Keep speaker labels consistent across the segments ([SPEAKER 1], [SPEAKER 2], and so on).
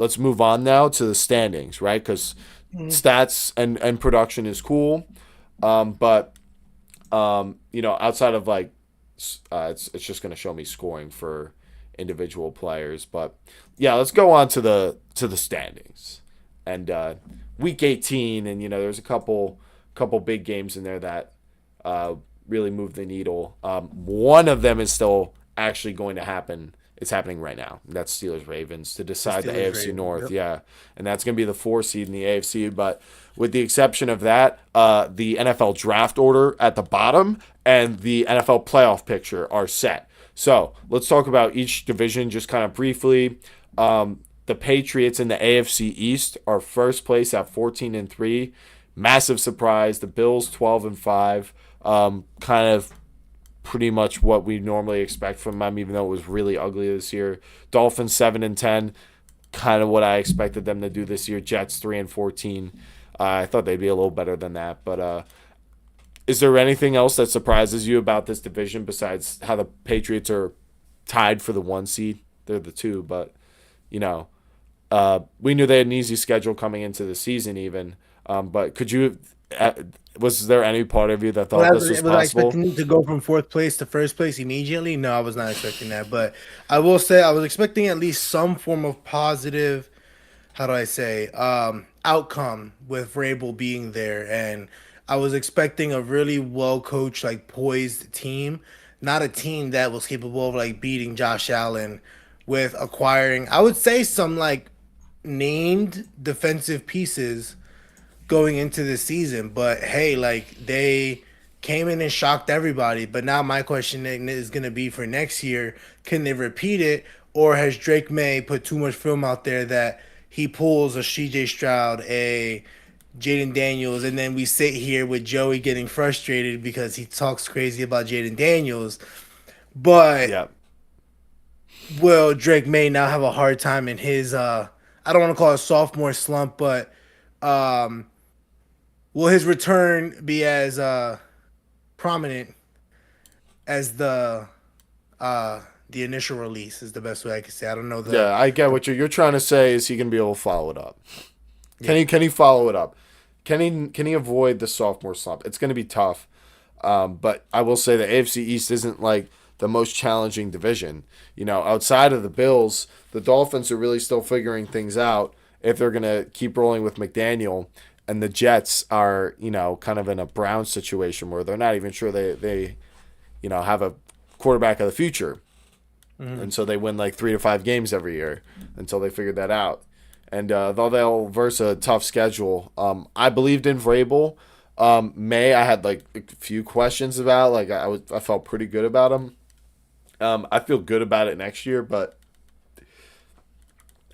[SPEAKER 1] let's move on now to the standings, right? Because
[SPEAKER 2] Mhm.
[SPEAKER 1] stats and production is cool, but outside of like, it's just gonna show me scoring for individual players. But yeah, let's go on to the standings and week 18, and there's a couple big games in there that uh, really move the needle. One of them is still actually going to happen. It's happening right now. That's Steelers Ravens to
[SPEAKER 2] The
[SPEAKER 1] decide the
[SPEAKER 2] Steelers
[SPEAKER 1] AFC
[SPEAKER 2] Ravens.
[SPEAKER 1] North.
[SPEAKER 2] Yep.
[SPEAKER 1] Yeah, and that's going to be the 4 seed in the AFC. But with the exception of that, the NFL draft order at the bottom and the NFL playoff picture are set. So let's talk about each division just kind of briefly. The Patriots in the AFC East are first place at 14-3. Massive surprise. The Bills 12-5. Kind of pretty much what we normally expect from them, even though it was really ugly this year. Dolphins 7-10, kind of what I expected them to do this year. Jets 3-14. I thought they'd be a little better than that, but is there anything else that surprises you about this division besides how the Patriots are tied for the 1 seed? They're the 2, but you know, we knew they had an easy schedule coming into the season, even. But could you? Uh, was there any part of you that thought this was
[SPEAKER 2] Was I
[SPEAKER 1] possible?
[SPEAKER 2] expecting them to go from fourth place to first place immediately? No, I was not expecting that. But I will say I was expecting at least some form of positive, how do I say, outcome with Vrabel being there. And I was expecting a really well coached, like poised team, not a team that was capable of like beating Josh Allen with acquiring, I would say, some like named defensive pieces going into the season. But hey, like they came in and shocked everybody. But now my question is going to be for next year: can they repeat it, or has Drake May put too much film out there that he pulls a C.J. Stroud, a Jaden Daniels, and then we sit here with Joey getting frustrated because he talks crazy about Jaden Daniels. But
[SPEAKER 1] Yeah.
[SPEAKER 2] will Drake May now have a hard time in his I don't want to call it sophomore slump, but um will his return be as prominent as the initial release is the best way I can say. I don't know
[SPEAKER 1] Yeah, I get
[SPEAKER 2] the
[SPEAKER 1] what you're trying to say. Is he gonna be able to follow it up?
[SPEAKER 2] yeah.
[SPEAKER 1] Can he follow it up? Can he avoid the sophomore slump? It's gonna be tough. But I will say the AFC East isn't like the most challenging division. Outside of the Bills, the Dolphins are really still figuring things out if they're gonna keep rolling with McDaniel, and the Jets are kind of in a Brown situation where they're not even sure they have a quarterback of the future.
[SPEAKER 2] Mhm.
[SPEAKER 1] And so they win like 3 to 5 games every year until they figured that out. And though they'll verse a tough schedule, I believed in Vrabel. May I had like a few questions about. Like I felt pretty good about him. I feel good about it next year, but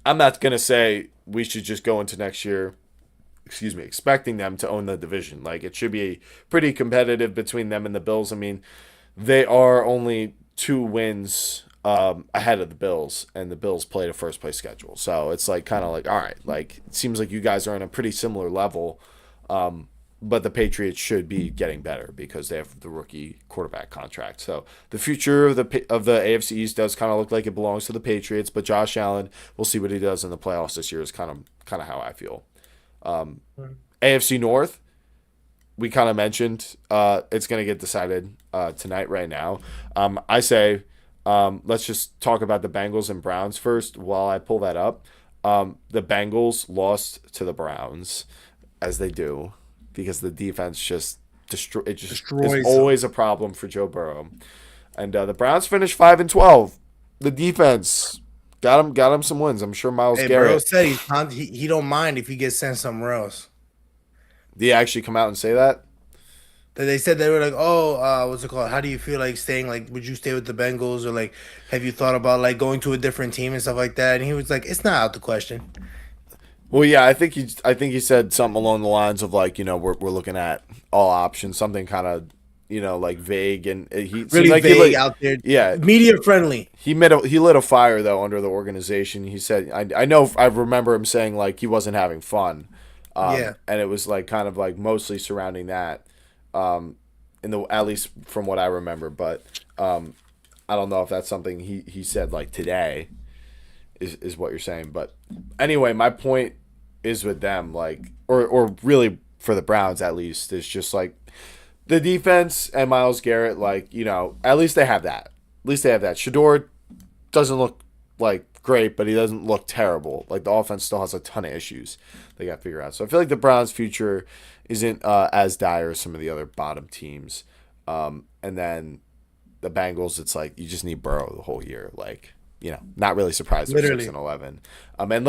[SPEAKER 1] I'm not gonna say we should just go into next year. Excuse me, expecting them to own the division. Like it should be pretty competitive between them and the Bills. I mean, they are only 2 wins ahead of the Bills, and the Bills played a first place schedule. So it's like kind of like, all right, like it seems like you guys are on a pretty similar level, but the Patriots should be getting better because they have the rookie quarterback contract. So the future of the AFC East does kind of look like it belongs to the Patriots, but Josh Allen, we'll see what he does in the playoffs this year. Is kind of how I feel. AFC North, we kind of mentioned it's going to get decided tonight right now. I say let's just talk about the Bengals and Browns first while I pull that up. The Bengals lost to the Browns as they do because the defense just destroy it just is
[SPEAKER 2] Destroys them.
[SPEAKER 1] always a problem for Joe Burrow. And the Browns finished 5-12. The defense got him some wins. I'm sure Miles
[SPEAKER 2] Hey, Burrow
[SPEAKER 1] Garrett.
[SPEAKER 2] said he don't mind if he gets sent somewhere else.
[SPEAKER 1] Did he actually come out and say that?
[SPEAKER 2] They said they were like, oh, what's it called? How do you feel like staying? Like, would you stay with the Bengals or like, have you thought about like going to a different team and stuff like that? And he was like, it's not out the question.
[SPEAKER 1] Well, yeah, I think he said something along the lines of like, we're looking at all options, something kind of, like vague, and he seemed
[SPEAKER 2] Really
[SPEAKER 1] like he
[SPEAKER 2] vague
[SPEAKER 1] like,
[SPEAKER 2] out there,
[SPEAKER 1] yeah,
[SPEAKER 2] media friendly.
[SPEAKER 1] he lit a fire though under the organization. He said, I know I remember him saying like he wasn't having fun,
[SPEAKER 2] Yeah.
[SPEAKER 1] and it was like kind of like mostly surrounding that, in the at least from what I remember, but I don't know if that's something he said like today. is what you're saying. But anyway, my point is with them, like, or really for the Browns at least, is just like the defense and Myles Garrett, like, at least they have that. At least they have that. Shador doesn't look like great, but he doesn't look terrible. Like, the offense still has a ton of issues they got to figure out. So I feel like the Browns' future isn't as dire as some of the other bottom teams. And then the Bengals, it's like you just need Burrow the whole year. Like, not really surprised they're
[SPEAKER 2] Literally.
[SPEAKER 1] 6-11. And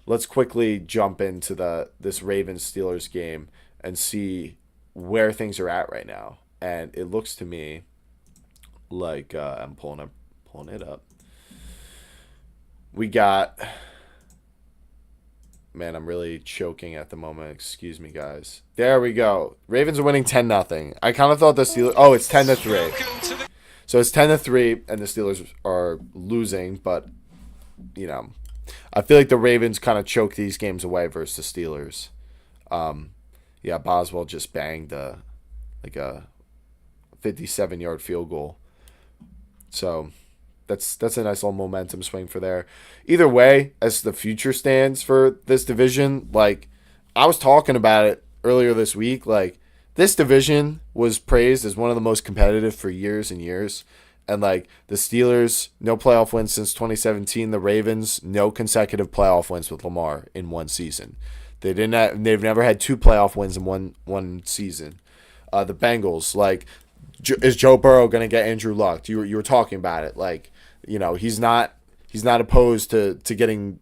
[SPEAKER 1] let's quickly jump into this Ravens Steelers game and see where things are at right now. And it looks to me like I'm pulling it up. We got, man, I'm really choking at the moment. Excuse me, guys. There we go. Ravens are winning 10-0. I kind of thought the Steelers. Oh, it's 10-3. So it's 10-3, and the Steelers are losing. But I feel like the Ravens kind of choke these games away versus the Steelers. Yeah, Boswell just banged a 57-yard field goal. So that's a nice little momentum swing for there. Either way, as the future stands for this division, like, I was talking about it earlier this week, like, this division was praised as one of the most competitive for years and years. And, like, the Steelers, no playoff wins since 2017. The Ravens, no consecutive playoff wins with Lamar in one season. They've never had 2 playoff wins in one season. The Bengals, like, is Joe Burrow going to get Andrew Luck? You were talking about it. Like, he's not opposed to getting.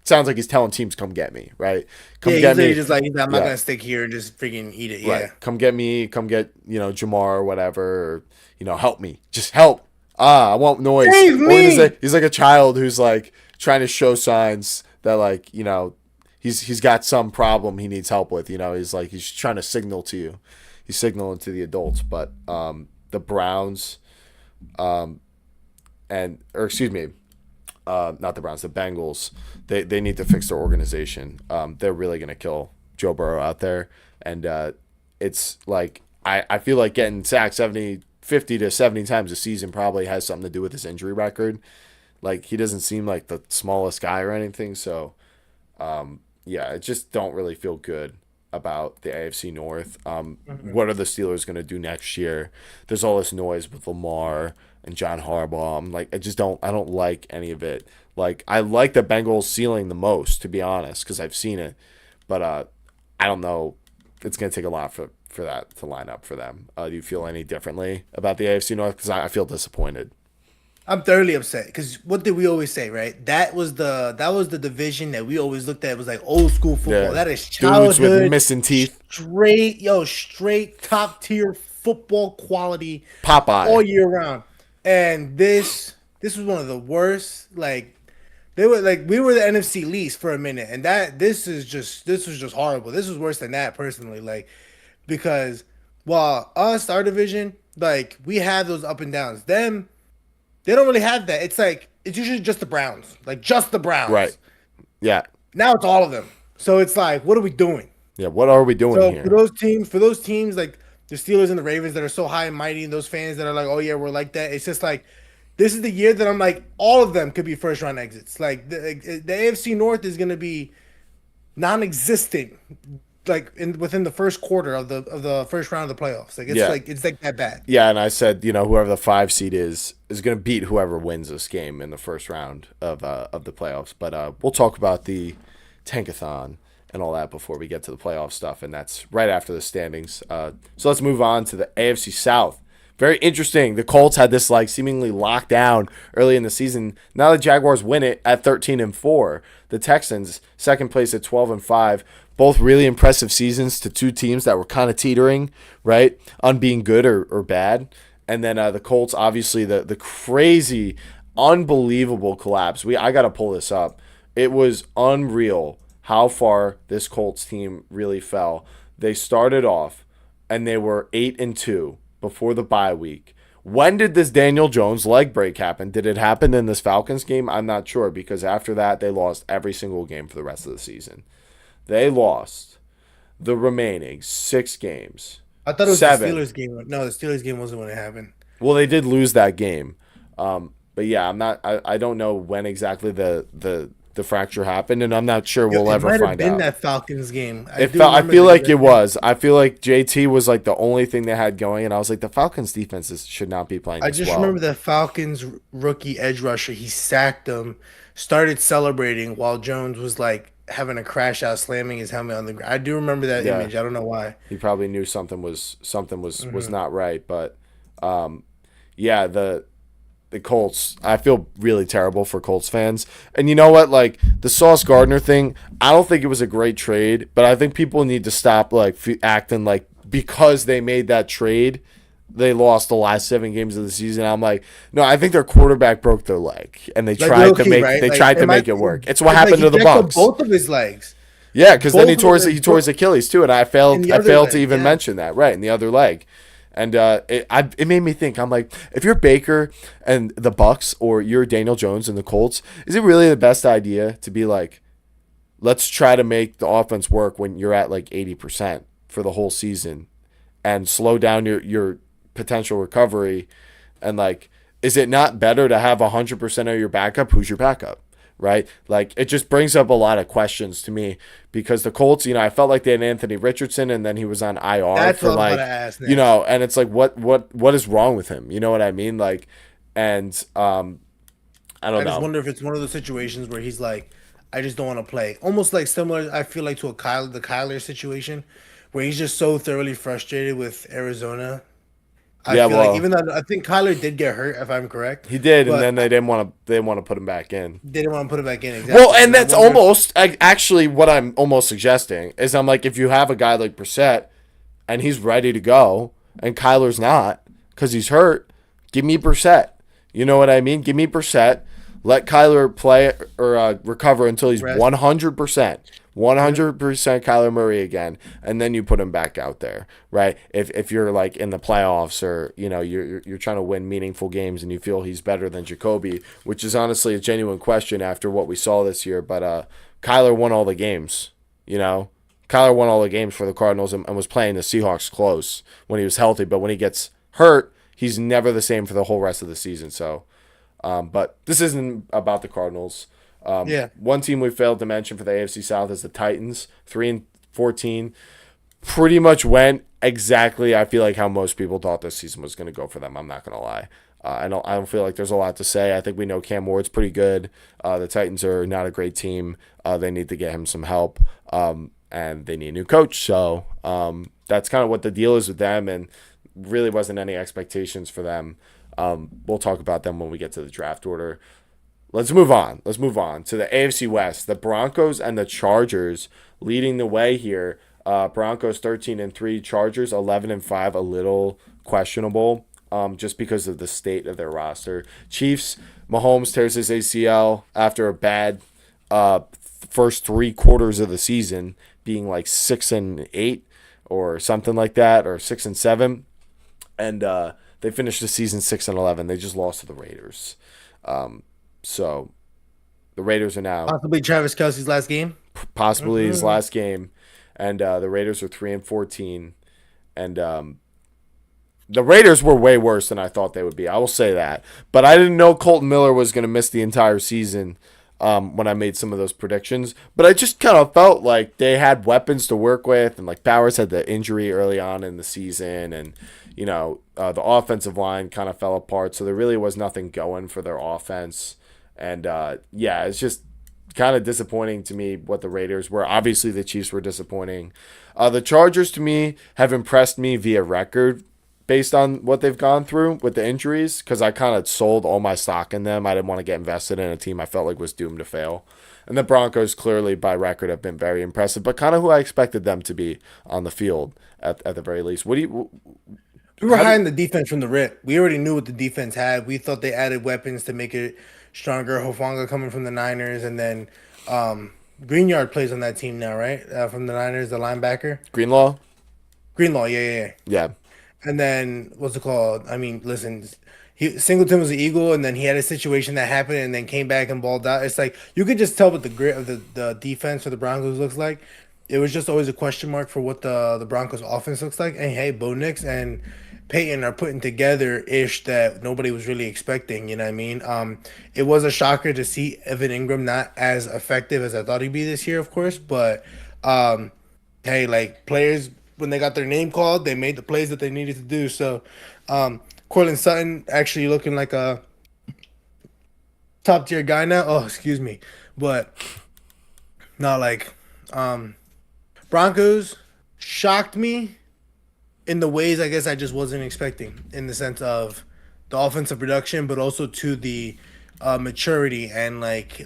[SPEAKER 1] Sounds like he's telling teams, "Come get me," right? Come get me.
[SPEAKER 2] Just like, I'm not gonna stick here and just freaking eat it.
[SPEAKER 1] Right.
[SPEAKER 2] Yeah.
[SPEAKER 1] Come get me. Come get Jamar or whatever. Or, help me. Just help. I want noise.
[SPEAKER 2] Save me!
[SPEAKER 1] He's like a child who's like trying to show signs that, like, he's got some problem he needs help with. He's trying to signal to you. He's signaling to the adults. But the Browns, not the Browns, the Bengals, they need to fix their organization. They're really going to kill Joe Burrow out there. And it's like, I feel like getting sacked 50 to 70 times a season probably has something to do with his injury record. Like, he doesn't seem like the smallest guy or anything. So, I just don't really feel good about the AFC North. What are the Steelers going to do next year? There's all this noise with Lamar and John Harbaugh. I'm like, I don't like any of it. Like, I like the Bengals ceiling the most, to be honest, because I've seen it. But I don't know. It's going to take a lot for that to line up for them. Do you feel any differently about the AFC North? Because I feel disappointed.
[SPEAKER 2] I'm thoroughly upset because what did we always say, right? That was the division that we always looked at. It was like old school football.
[SPEAKER 1] Yeah.
[SPEAKER 2] That is childhood,
[SPEAKER 1] dudes with missing teeth,
[SPEAKER 2] straight top tier football quality,
[SPEAKER 1] Popeye
[SPEAKER 2] all year round. And this was one of the worst. Like, we were the NFC least for a minute, and this was just horrible. This was worse than that, personally. Like, because while our division, like, we have those up and downs. Them, they don't really have that. It's like, it's usually just the Browns. Like, just the Browns.
[SPEAKER 1] right? Yeah.
[SPEAKER 2] Now it's all of them. So it's like, what are we doing?
[SPEAKER 1] Yeah. What are we doing here?
[SPEAKER 2] For those teams like the Steelers and the Ravens that are so high and mighty, and those fans that are like, oh yeah, we're like that. It's just like, this is the year that I'm like, all of them could be first round exits. Like, the AFC North is going to be non-existent, like, within the first quarter of the first round of the playoffs. Like, it's like that bad.
[SPEAKER 1] Yeah, and I said, whoever the 5 seed is going to beat whoever wins this game in the first round of the playoffs. But we'll talk about the tankathon and all that before we get to the playoff stuff, and that's right after the standings. So let's move on to the AFC South. Very interesting. The Colts had this, like, seemingly locked down early in the season. Now the Jaguars win it at 13-4. The Texans, second place at 12-5. Both really impressive seasons to two teams that were kind of teetering, right, on being good or bad. And then the Colts, obviously, the crazy, unbelievable collapse. I got to pull this up. It was unreal how far this Colts team really fell. They started off, and they were 8-2 before the bye week. When did this Daniel Jones leg break happen? Did it happen in this Falcons game? I'm not sure, because after that, they lost every single game for the rest of the season. They lost the remaining 6 games.
[SPEAKER 2] I thought it was
[SPEAKER 1] 7.
[SPEAKER 2] the Steelers game. No, the Steelers game wasn't when it happened.
[SPEAKER 1] Well, they did lose that game. but yeah, I'm not. I don't know when exactly the fracture happened, and I'm not sure we'll
[SPEAKER 2] It
[SPEAKER 1] ever
[SPEAKER 2] might have
[SPEAKER 1] find
[SPEAKER 2] been
[SPEAKER 1] out.
[SPEAKER 2] that Falcons game. I
[SPEAKER 1] It
[SPEAKER 2] do
[SPEAKER 1] felt. I
[SPEAKER 2] remember
[SPEAKER 1] feel like it
[SPEAKER 2] that game.
[SPEAKER 1] was. I feel like JT was like the only thing they had going, and I was like, the Falcons defenses should not be playing
[SPEAKER 2] I
[SPEAKER 1] this
[SPEAKER 2] just remember
[SPEAKER 1] well.
[SPEAKER 2] the Falcons rookie edge rusher. He sacked him, started celebrating while Jones was like having a crash out, slamming his helmet on the ground. I do remember that
[SPEAKER 1] Yeah,
[SPEAKER 2] image. I don't know why.
[SPEAKER 1] he probably knew something was
[SPEAKER 2] Hmm.
[SPEAKER 1] not right, but yeah, the Colts. I feel really terrible for Colts fans. And you know what? Like the Sauce Gardner thing, I don't think it was a great trade, but I think people need to stop like acting like because they made that trade, they lost the last 7 games of the season. I'm like, no, I think their quarterback broke their leg, and they
[SPEAKER 2] Like
[SPEAKER 1] tried
[SPEAKER 2] low
[SPEAKER 1] to
[SPEAKER 2] key,
[SPEAKER 1] make
[SPEAKER 2] right?
[SPEAKER 1] they
[SPEAKER 2] Like
[SPEAKER 1] tried
[SPEAKER 2] it
[SPEAKER 1] to
[SPEAKER 2] might
[SPEAKER 1] make it
[SPEAKER 2] be,
[SPEAKER 1] work. It's what
[SPEAKER 2] like
[SPEAKER 1] happened
[SPEAKER 2] he
[SPEAKER 1] to the
[SPEAKER 2] jacked up
[SPEAKER 1] Bucks.
[SPEAKER 2] both of his legs,
[SPEAKER 1] Yeah, because then
[SPEAKER 2] both of
[SPEAKER 1] he
[SPEAKER 2] his
[SPEAKER 1] tore his
[SPEAKER 2] both
[SPEAKER 1] Achilles too, and
[SPEAKER 2] in the
[SPEAKER 1] I
[SPEAKER 2] other
[SPEAKER 1] failed to
[SPEAKER 2] leg.
[SPEAKER 1] even
[SPEAKER 2] Yeah,
[SPEAKER 1] mention that right in the other leg, and it made me think. I'm like, if you're Baker and the Bucks, or you're Daniel Jones and the Colts, is it really the best idea to be like, let's try to make the offense work when you're at like 80% for the whole season, and slow down your potential recovery, and like, is it not better to have 100% of your backup? Who's your backup? Right? Like it just brings up a lot of questions to me because the Colts, I felt like they had Anthony Richardson and then he was on IR
[SPEAKER 2] that's
[SPEAKER 1] for
[SPEAKER 2] what I was about to
[SPEAKER 1] like,
[SPEAKER 2] ask next.
[SPEAKER 1] and it's like what is wrong with him? You know what I mean? Like, and I don't
[SPEAKER 2] I just
[SPEAKER 1] know.
[SPEAKER 2] wonder if it's one of those situations where he's like, I just don't want to play. Almost like similar, I feel like to the Kyler situation, where he's just so thoroughly frustrated with Arizona. I
[SPEAKER 1] Yeah,
[SPEAKER 2] feel like
[SPEAKER 1] well,
[SPEAKER 2] even though I think Kyler did get hurt, if I'm correct,
[SPEAKER 1] he did, and
[SPEAKER 2] but
[SPEAKER 1] then they didn't want to put him back in.
[SPEAKER 2] they didn't want to put him back in
[SPEAKER 1] Well,
[SPEAKER 2] exactly.
[SPEAKER 1] and
[SPEAKER 2] And I
[SPEAKER 1] that's
[SPEAKER 2] wonder if
[SPEAKER 1] almost actually what I'm almost suggesting is I'm like, if you have a guy like Brissett and he's ready to go and Kyler's not because he's hurt, give me Brissett. You know what I mean? Give me Brissett. Let Kyler play or recover until he's
[SPEAKER 2] rest.
[SPEAKER 1] 100%.
[SPEAKER 2] Yep.
[SPEAKER 1] 100% Kyler Murray again, and then you put him back out there, right? If you're like in the playoffs or you're trying to win meaningful games and you feel he's better than Jacoby, which is honestly a genuine question after what we saw this year. But Kyler won all the games, you know. Kyler won all the games for the Cardinals and was playing the Seahawks close when he was healthy, but when he gets hurt, he's never the same for the whole rest of the season. So, but this isn't about the Cardinals.
[SPEAKER 2] Yeah.
[SPEAKER 1] One team we failed to mention for the AFC South is the Titans, 3-14. Pretty much went exactly. I feel like how most people thought this season was going to go for them. I'm not going to lie. I don't feel like there's a lot to say. I think we know Cam Ward's pretty good. The Titans are not a great team. They need to get him some help, and they need a new coach. So that's kind of what the deal is with them, and really wasn't any expectations for them. We'll talk about them when we get to the draft order. Let's move on. Let's move on to the AFC West. The Broncos and the Chargers leading the way here. Broncos 13-3, Chargers 11-5, a little questionable, just because of the state of their roster. Chiefs, Mahomes tears his ACL after a bad first 3 quarters of the season, being like 6-8 or something like that, or 6-7, and they finished the season 6-11. They just lost to the Raiders. So the Raiders are now
[SPEAKER 2] Possibly Travis Kelsey's last game.
[SPEAKER 1] possibly his
[SPEAKER 2] Mhm.
[SPEAKER 1] last game, and the Raiders are 3-14, and the Raiders were way worse than I thought they would be. I will say that, but I didn't know Colton Miller was going to miss the entire season. When I made some of those predictions, but I just kind of felt like they had weapons to work with, and like Bowers had the injury early on in the season, and the offensive line kind of fell apart, so there really was nothing going for their offense, and yeah, it's just kind of disappointing to me what the Raiders were. Obviously, the Chiefs were disappointing. The Chargers, to me, have impressed me via record based on what they've gone through with the injuries, because I kind of sold all my stock in them. I didn't want to get invested in a team I felt like was doomed to fail. And the Broncos, clearly, by record, have been very impressive, but kind of who I expected them to be on the field at the very least. What do you,
[SPEAKER 2] We were
[SPEAKER 1] how
[SPEAKER 2] high
[SPEAKER 1] do
[SPEAKER 2] in the defense from the rip. We already knew what the defense had. We thought they added weapons to make it stronger. Hofanga coming from the Niners, and then Greenyard plays on that team now, right? From the Niners, the linebacker.
[SPEAKER 1] Greenlaw?
[SPEAKER 2] Greenlaw, yeah, yeah, yeah.
[SPEAKER 1] Yeah.
[SPEAKER 2] And then what's it called? I mean, listen, Singleton was an Eagle, and then he had a situation that happened, and then came back and balled out. It's like you could just tell what the grit of the defense for the Broncos looks like. It was just always a question mark for what the Broncos offense looks like. And hey, Bo Nix and Peyton are putting together ish that nobody was really expecting. You know what I mean? It was a shocker to see Evan Ingram not as effective as I thought he'd be this year, of course. But um, hey, like players when they got their name called, they made the plays that they needed to do. So, Cortland Sutton actually looking like a top tier guy now. Oh, excuse me, but not like um, Broncos shocked me in the ways I guess I just wasn't expecting in the sense of the offensive production, but also to the maturity and like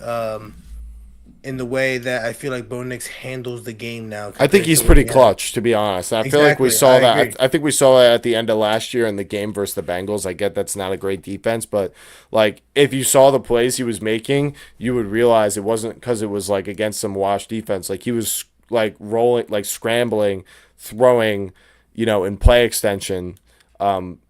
[SPEAKER 2] in the way that I feel like Bo Nix handles the game now
[SPEAKER 1] I think
[SPEAKER 2] compared
[SPEAKER 1] he's
[SPEAKER 2] to what
[SPEAKER 1] pretty
[SPEAKER 2] he had.
[SPEAKER 1] clutch, to be honest. I feel like we
[SPEAKER 2] Exactly,
[SPEAKER 1] saw
[SPEAKER 2] I
[SPEAKER 1] that.
[SPEAKER 2] agree.
[SPEAKER 1] I think we saw that at the end of last year in the game versus the Bengals. I get that's not a great defense, but like if you saw the plays he was making, you would realize it wasn't because it was like against some washed defense. Like he was like rolling, like scrambling, throwing, in play extension, um,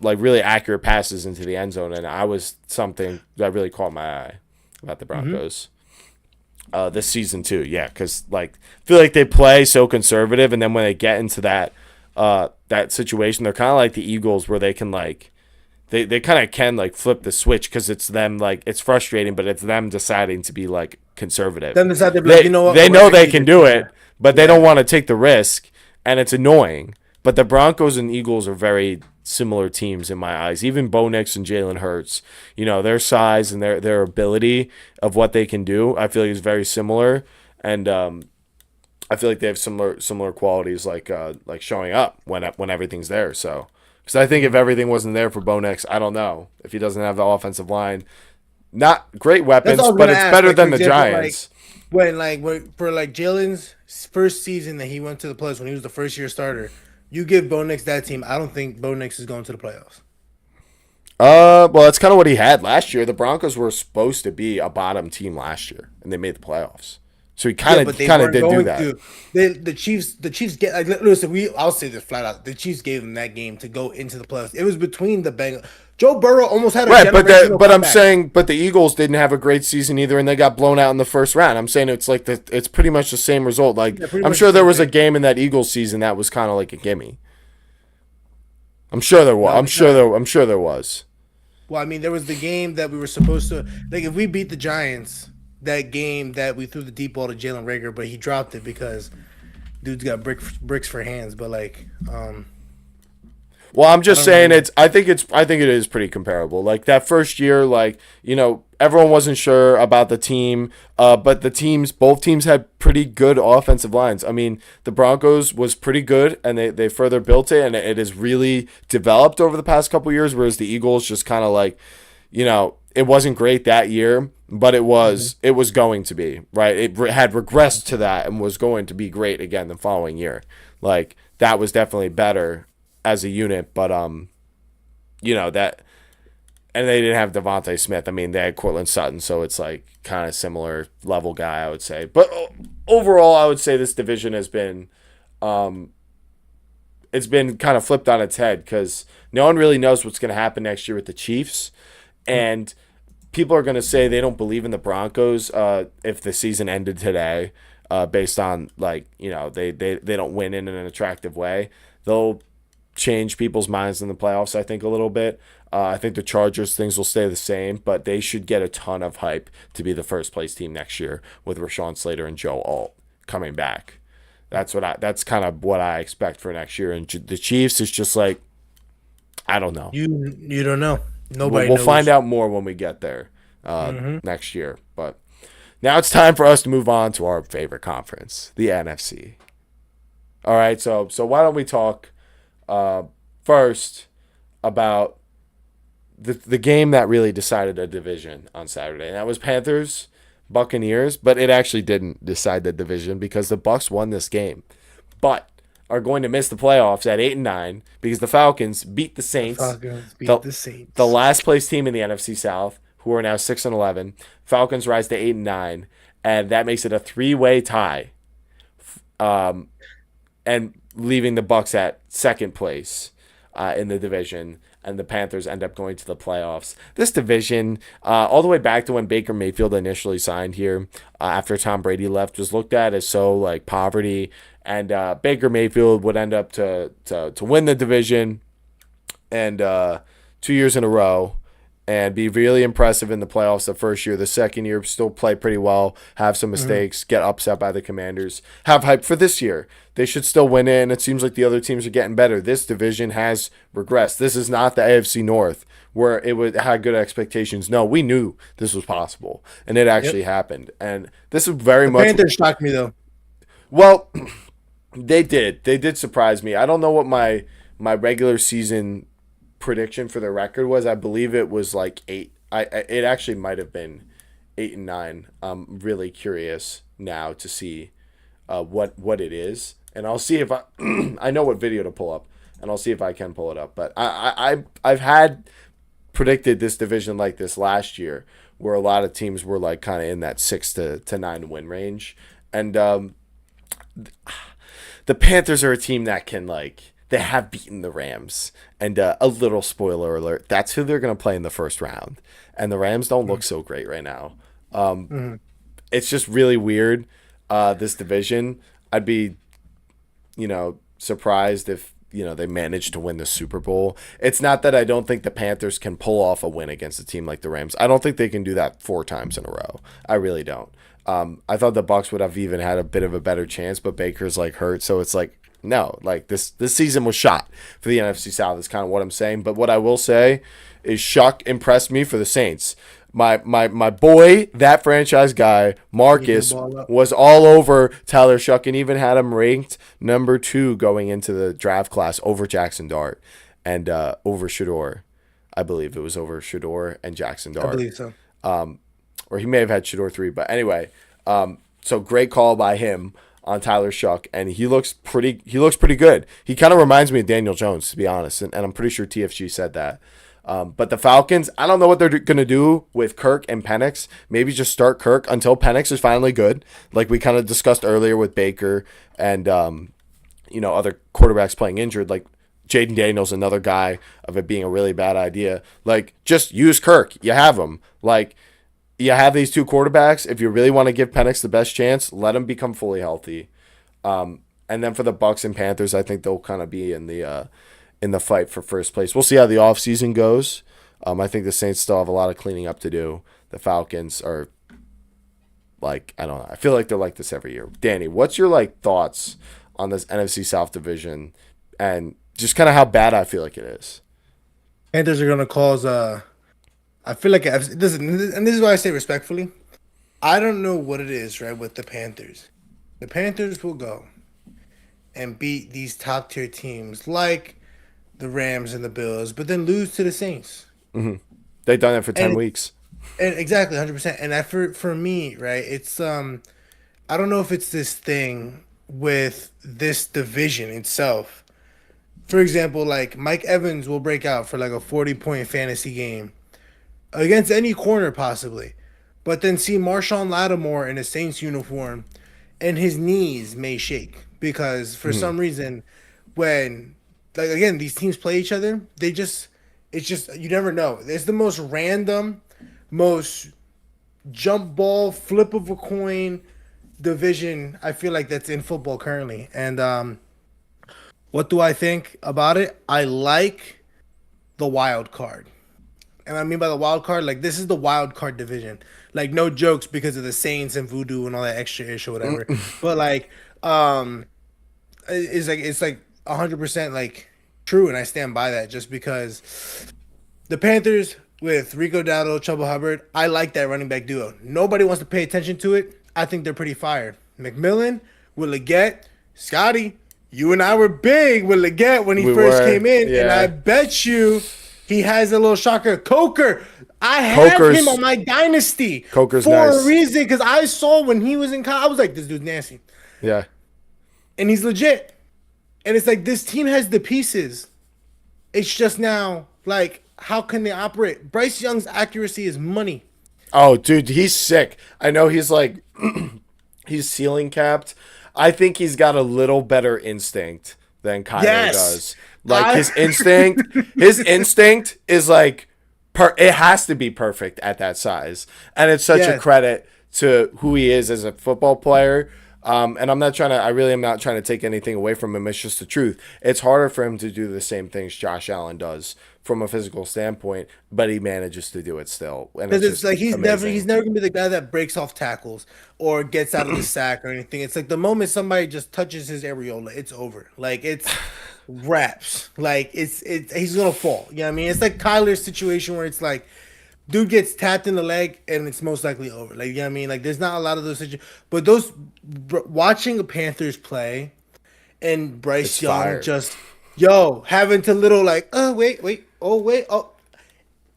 [SPEAKER 1] like really accurate passes into the end zone, and I was something that really caught my eye about the
[SPEAKER 2] Hmm.
[SPEAKER 1] Broncos this season too. Yeah, because like I feel like they play so conservative, and then when they get into that situation, they're kind of like the Eagles, where they can like they kind of can like flip the switch because it's them like it's frustrating, but it's them deciding to be like conservative.
[SPEAKER 2] Then decide to be like, you
[SPEAKER 1] They
[SPEAKER 2] know what,
[SPEAKER 1] they
[SPEAKER 2] we're
[SPEAKER 1] know they
[SPEAKER 2] actually
[SPEAKER 1] can
[SPEAKER 2] just
[SPEAKER 1] do it,
[SPEAKER 2] gonna,
[SPEAKER 1] but they don't
[SPEAKER 2] yeah.
[SPEAKER 1] want to take the risk, and it's annoying. But the Broncos and Eagles are very similar teams in my eyes. Even Bo Nix and Jalen Hurts, their size and their ability of what they can do, I feel like is very similar, and I feel like they have similar qualities, like showing up when everything's there. So, because I think if everything wasn't there for Bo Nix, I don't know if he doesn't have the offensive line, not great
[SPEAKER 2] That's
[SPEAKER 1] weapons,
[SPEAKER 2] all I was
[SPEAKER 1] but
[SPEAKER 2] gonna
[SPEAKER 1] it's
[SPEAKER 2] ask.
[SPEAKER 1] better
[SPEAKER 2] Like for
[SPEAKER 1] than the
[SPEAKER 2] example, like
[SPEAKER 1] Giants.
[SPEAKER 2] when for like Jalen's first season that he went to the playoffs when he was the first year starter, you give Bo Nix that team. I don't think Bo Nix is going to the playoffs.
[SPEAKER 1] Well, that's kind of what he had last year. The Broncos were supposed to be a bottom team last year, and they made the playoffs. So he
[SPEAKER 2] Yeah,
[SPEAKER 1] kind
[SPEAKER 2] but
[SPEAKER 1] of
[SPEAKER 2] they
[SPEAKER 1] kind of
[SPEAKER 2] weren't
[SPEAKER 1] did do
[SPEAKER 2] going
[SPEAKER 1] that.
[SPEAKER 2] to. The Chiefs get like listen. I'll say this flat out. The Chiefs gave them that game to go into the playoffs. It was between the Bengals. Joe Burrow almost had a
[SPEAKER 1] Right,
[SPEAKER 2] generational
[SPEAKER 1] but I'm
[SPEAKER 2] comeback.
[SPEAKER 1] saying, but the Eagles didn't have a great season either, and they got blown out in the first round. I'm saying it's pretty much the same result. Like
[SPEAKER 2] Yeah, pretty
[SPEAKER 1] I'm
[SPEAKER 2] much the
[SPEAKER 1] sure there
[SPEAKER 2] same
[SPEAKER 1] was a
[SPEAKER 2] thing.
[SPEAKER 1] game in that Eagles season that was kind of like a gimme. I'm sure there was.
[SPEAKER 2] No, because
[SPEAKER 1] I'm sure there was.
[SPEAKER 2] well, I mean, there was the game that we were supposed to like. If we beat the Giants, that game that we threw the deep ball to Jalen Rager, but he dropped it because dude's got bricks for hands. But like,
[SPEAKER 1] Well, I'm
[SPEAKER 2] I
[SPEAKER 1] just
[SPEAKER 2] don't
[SPEAKER 1] saying
[SPEAKER 2] really.
[SPEAKER 1] I think it is pretty comparable. Like that first year, like everyone wasn't sure about the team, but both teams had pretty good offensive lines. I mean, the Broncos was pretty good, and they further built it, and it has really developed over the past couple years. Whereas the Eagles just kind of like, it wasn't great that year, but
[SPEAKER 2] Mhm.
[SPEAKER 1] it was going to be right. Had regressed to that and was going to be great again the following year. Like that was definitely better as a unit, but that, and they didn't have Devontae Smith. I mean, they had Cortland Sutton, so it's like kind of similar level guy, I would say. But overall, I would say this division has been it's been kind of flipped on its head because no one really knows what's going to happen next year with the Chiefs, and people are going to say they don't believe in the Broncos if the season ended today, based on like they don't win in an attractive way. They'll change people's minds in the playoffs, I think, a little bit. I think the Chargers things will stay the same, but they should get a ton of hype to be the first place team next year with Rashawn Slater and Joe Alt coming back. That's kind of what I expect for next year. And the Chiefs is just like I don't know.
[SPEAKER 2] You don't know.
[SPEAKER 1] We'll,
[SPEAKER 2] Nobody
[SPEAKER 1] we'll find
[SPEAKER 2] knows.
[SPEAKER 1] out more when we get there
[SPEAKER 2] Hmm.
[SPEAKER 1] next year. But now it's time for us to move on to our favorite conference, the NFC. All right, so why don't we talk uh, first about the game that really decided a division on Saturday. And that was Panthers Buccaneers, but it actually didn't decide the division because the Bucks won this game, but are going to miss the playoffs at 8-9 because the Falcons beat the
[SPEAKER 2] The
[SPEAKER 1] Saints,
[SPEAKER 2] Falcons
[SPEAKER 1] the
[SPEAKER 2] beat the
[SPEAKER 1] the
[SPEAKER 2] Saints.
[SPEAKER 1] last place team in the NFC South, who are now 6-11. Falcons rise to 8-9, and that makes it a three-way tie, and leaving the Bucks at second place in the division. and the Panthers end up going to the playoffs. This division, all the way back to when Baker Mayfield initially signed here, after Tom Brady left, was looked at as so like poverty, and Baker Mayfield would end up to win the division, and 2 years in a row, and be really impressive in the playoffs the first year. The second year, still play pretty well, have some mistakes, get upset by the Commanders. Have hype for this year. They should still win it, and it seems like the other teams are getting better. This division has regressed. This is not the AFC North where had good expectations. No, we knew this was possible, and it actually happened. And this is very much.
[SPEAKER 2] Panthers shocked me though.
[SPEAKER 1] Well, they did. They did surprise me. I don't know what my regular season prediction for the record was. I believe it was like 8. It actually might have been 8-9. I'm really curious now to see what it is, and I'll see if I I know what video to pull up, and I'll see if I can pull it up. But I've had predicted this division like this last year, where a lot of teams were like kind of in that 6 to 9 win range, and the Panthers are a team that can they have beaten the Rams. And a little spoiler alert, that's who they're going to play in the first round. And the Rams don't look so great right now. It's just really weird, this division. I'd be, surprised if, they managed to win the Super Bowl. It's not that I don't think the Panthers can pull off a win against a team like the Rams. I don't think they can do that 4 times in a row. I really don't. I thought the Bucs would have even had a bit of a better chance, but Baker's hurt, so it's no, this season was shot for the NFC South is kind of what I'm saying. But what I will say is Shuck impressed me for the Saints. My boy, that franchise guy, Marcus, was all over Tyler Shuck and even had him ranked number 2 going into the draft class over Jackson Dart and over Shador. I believe it was over Shador and Jackson Dart.
[SPEAKER 2] I believe so.
[SPEAKER 1] Or he may have had Shador 3, but anyway, so great call by him on Tyler Shuck, and he looks pretty good. He kind of reminds me of Daniel Jones, to be honest, and I'm pretty sure TFG said that. But the Falcons, I don't know what they're going to do with Kirk and Penix. Maybe just start Kirk until Penix is finally good, like we kind of discussed earlier with Baker and other quarterbacks playing injured, like Jaden Daniels, another guy of it being a really bad idea. Just use Kirk. You have him. You have these 2 quarterbacks. If you really want to give Penix the best chance, let him become fully healthy. And then for the Bucs and Panthers, I think they'll kind of be in the fight for first place. We'll see how the offseason goes. I think the Saints still have a lot of cleaning up to do. The Falcons are I don't know. I feel like they're like this every year. Danny, what's your thoughts on this NFC South division and just kind of how bad I feel like it is?
[SPEAKER 2] Panthers are going to cause I feel like this is why I say respectfully. I don't know what it is, right, with the Panthers. The Panthers will go and beat these top tier teams like the Rams and the Bills, but then lose to the Saints.
[SPEAKER 1] Mm-hmm. They've done it for 10 weeks.
[SPEAKER 2] And exactly, 100%. And that for me, right, it's I don't know if it's this thing with this division itself. For example, Mike Evans will break out for a 40-point fantasy game against any corner possibly, but then see Marshawn Lattimore in a Saints uniform and his knees may shake because for some reason when again these teams play each other, it's just you never know. It's the most random, most jump ball flip of a coin division I feel like that's in football currently. And what do I think about it? I like the wild card. And I mean by the wild card, this is the wild card division. No jokes because of the Saints and Voodoo and all that extra ish or whatever. But it's 100% true, and I stand by that just because the Panthers with Rico Dowdle, Chuba Hubbard, I like that running back duo. Nobody wants to pay attention to it. I think they're pretty fire. McMillan with Leggett, Scotty, you and I were big with Leggett when he first came in, and I bet you he has a little shocker. Coker. I have him on my dynasty
[SPEAKER 1] Coker's
[SPEAKER 2] for
[SPEAKER 1] nice.
[SPEAKER 2] a reason because I saw when he was in college, I was like, this dude's nasty.
[SPEAKER 1] Yeah.
[SPEAKER 2] And he's legit. And it's this team has the pieces. It's just now, how can they operate? Bryce Young's accuracy is money.
[SPEAKER 1] Oh, dude, he's sick. I know he's he's ceiling capped. I think he's got a little better instinct than Kyler
[SPEAKER 2] Yes.
[SPEAKER 1] does. Like
[SPEAKER 2] I
[SPEAKER 1] his instinct is like it has to be perfect at that size. And it's such a
[SPEAKER 2] yes.
[SPEAKER 1] credit to who he is as a football player. And I really am not trying to take anything away from him. It's just the truth. It's harder for him to do the same things Josh Allen does from a physical standpoint, but he manages to do it still. And
[SPEAKER 2] Because
[SPEAKER 1] it's
[SPEAKER 2] it's
[SPEAKER 1] just
[SPEAKER 2] like he's
[SPEAKER 1] amazing.
[SPEAKER 2] never gonna be the guy that breaks off tackles or gets out of the sack or anything. It's like the moment somebody just touches his areola, it's over. Like it's wraps. Like it's he's gonna fall. You know what I mean? It's like Kyler's situation where it's like dude gets tapped in the leg and it's most likely over. Like you know what I mean? Like there's not a lot of those situations. But watching the Panthers play and
[SPEAKER 1] It's
[SPEAKER 2] Bryce Young
[SPEAKER 1] fire.
[SPEAKER 2] just having to little like oh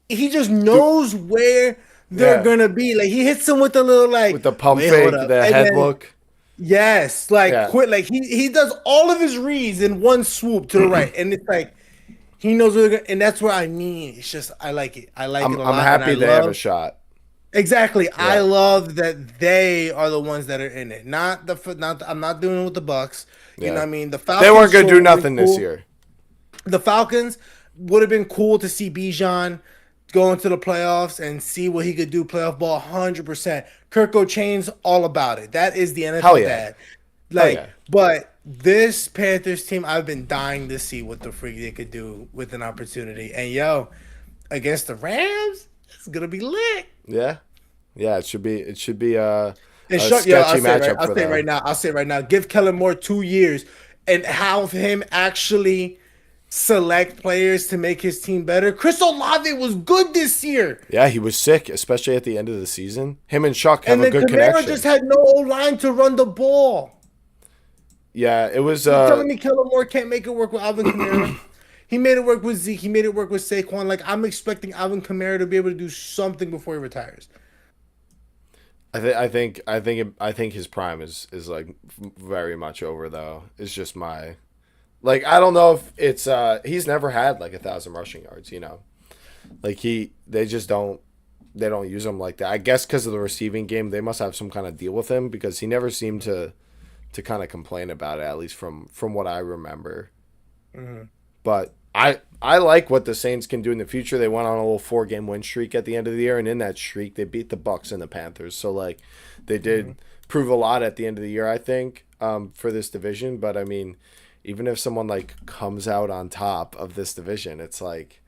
[SPEAKER 2] he just
[SPEAKER 1] Dude,
[SPEAKER 2] knows where they're
[SPEAKER 1] yeah.
[SPEAKER 2] gonna be. Like he hits them with a little
[SPEAKER 1] With
[SPEAKER 2] like,
[SPEAKER 1] the pump
[SPEAKER 2] wait, hold
[SPEAKER 1] fake,
[SPEAKER 2] up,
[SPEAKER 1] the
[SPEAKER 2] and
[SPEAKER 1] head
[SPEAKER 2] then
[SPEAKER 1] look.
[SPEAKER 2] yes, like
[SPEAKER 1] Yeah.
[SPEAKER 2] quit. Like he does all of his reads in one swoop to the right, and it's like he knows where they're gonna, and that's where I mean. It's just I like it. I like it a
[SPEAKER 1] I'm
[SPEAKER 2] lot, and I
[SPEAKER 1] happy they have a
[SPEAKER 2] love
[SPEAKER 1] shot.
[SPEAKER 2] exactly. I
[SPEAKER 1] Yeah.
[SPEAKER 2] love that they are the ones that are in it. I'm not doing it with the Bucks. You know
[SPEAKER 1] Yeah.
[SPEAKER 2] what I mean? The
[SPEAKER 1] They weren't
[SPEAKER 2] Falcons
[SPEAKER 1] going to
[SPEAKER 2] sure
[SPEAKER 1] do
[SPEAKER 2] would have been
[SPEAKER 1] nothing this
[SPEAKER 2] cool.
[SPEAKER 1] year.
[SPEAKER 2] The Falcons would have been cool to see Bijan go into the playoffs and see what he could do playoff ball 100%. Kirk O'Chain's all about it. That is the
[SPEAKER 1] Hell
[SPEAKER 2] NFL
[SPEAKER 1] yeah.
[SPEAKER 2] dad.
[SPEAKER 1] Hell
[SPEAKER 2] Like,
[SPEAKER 1] yeah.
[SPEAKER 2] but this Panthers team, I've been dying to see what the freak they could do with an opportunity. And yo, against the Rams, it's gonna be lit.
[SPEAKER 1] Yeah. Yeah, it should be
[SPEAKER 2] And
[SPEAKER 1] a
[SPEAKER 2] shut yo,
[SPEAKER 1] sketchy matchup
[SPEAKER 2] I'll
[SPEAKER 1] for
[SPEAKER 2] say it right
[SPEAKER 1] them.
[SPEAKER 2] now. I'll say it right now. Give Kellen Moore 2 years and have him actually select players to make his team better. Chris Olave was good this year.
[SPEAKER 1] Yeah, he was sick, especially at the end of the season. Him and Shuck have
[SPEAKER 2] And
[SPEAKER 1] a
[SPEAKER 2] then
[SPEAKER 1] good
[SPEAKER 2] Kamara just
[SPEAKER 1] connection.
[SPEAKER 2] had no line to run the ball.
[SPEAKER 1] Yeah, it was
[SPEAKER 2] You telling me Kellen Moore can't make it work with Alvin Kamara? He made it work with Zeke. He made it work with Saquon. Like I'm expecting Alvin Kamara to be able to do something before he retires.
[SPEAKER 1] I think his prime is like very much over though. It's just my like I don't know if it's he's never had like 1,000 rushing yards. Like they don't use him like that. I guess because of the receiving game, they must have some kind of deal with him because he never seemed to kind of complain about it, at least from what I remember.
[SPEAKER 2] Mhm.
[SPEAKER 1] But I like what the Saints can do in the future. They went on a little 4 game win streak at the end of the year, and in that streak, they beat the Bucks and the Panthers. So like, they did prove a lot at the end of the year, I think, for this division. But I mean, even if someone like comes out on top of this division, it's like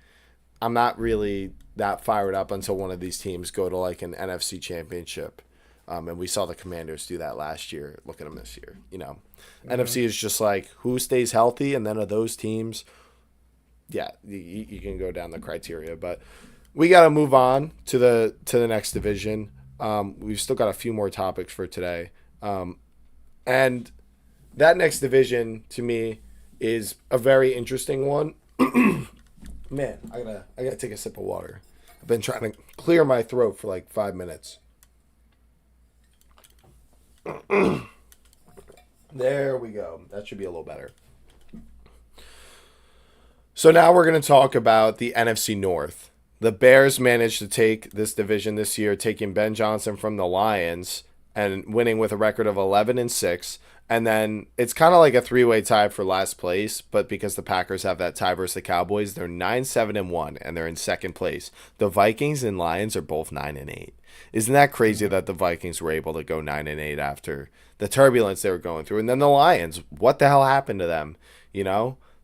[SPEAKER 1] I'm not really that fired up until one of these teams go to like an NFC championship. And we saw the Commanders do that last year. Look at them this year. NFC is just like who stays healthy, and then of those teams, yeah, you can go down the criteria. But we got to move on to the next division. We've still got a few more topics for today, and that next division to me is a very interesting one. Man, I gotta take a sip of water. I've been trying to clear my throat for like 5 minutes. There we go. That should be a little better. So now we're going to talk about the NFC North. The Bears managed to take this division this year, taking Ben Johnson from the Lions and winning with a record of 11-6. And then it's kind of like a three-way tie for last place, but because the Packers have that tie versus the Cowboys, they're 9-7-1 and they're in second place. The Vikings and Lions are both 9-8. Isn't that crazy that the Vikings were able to go 9-8 after the turbulence they were going through? And then the Lions, what the hell happened to them?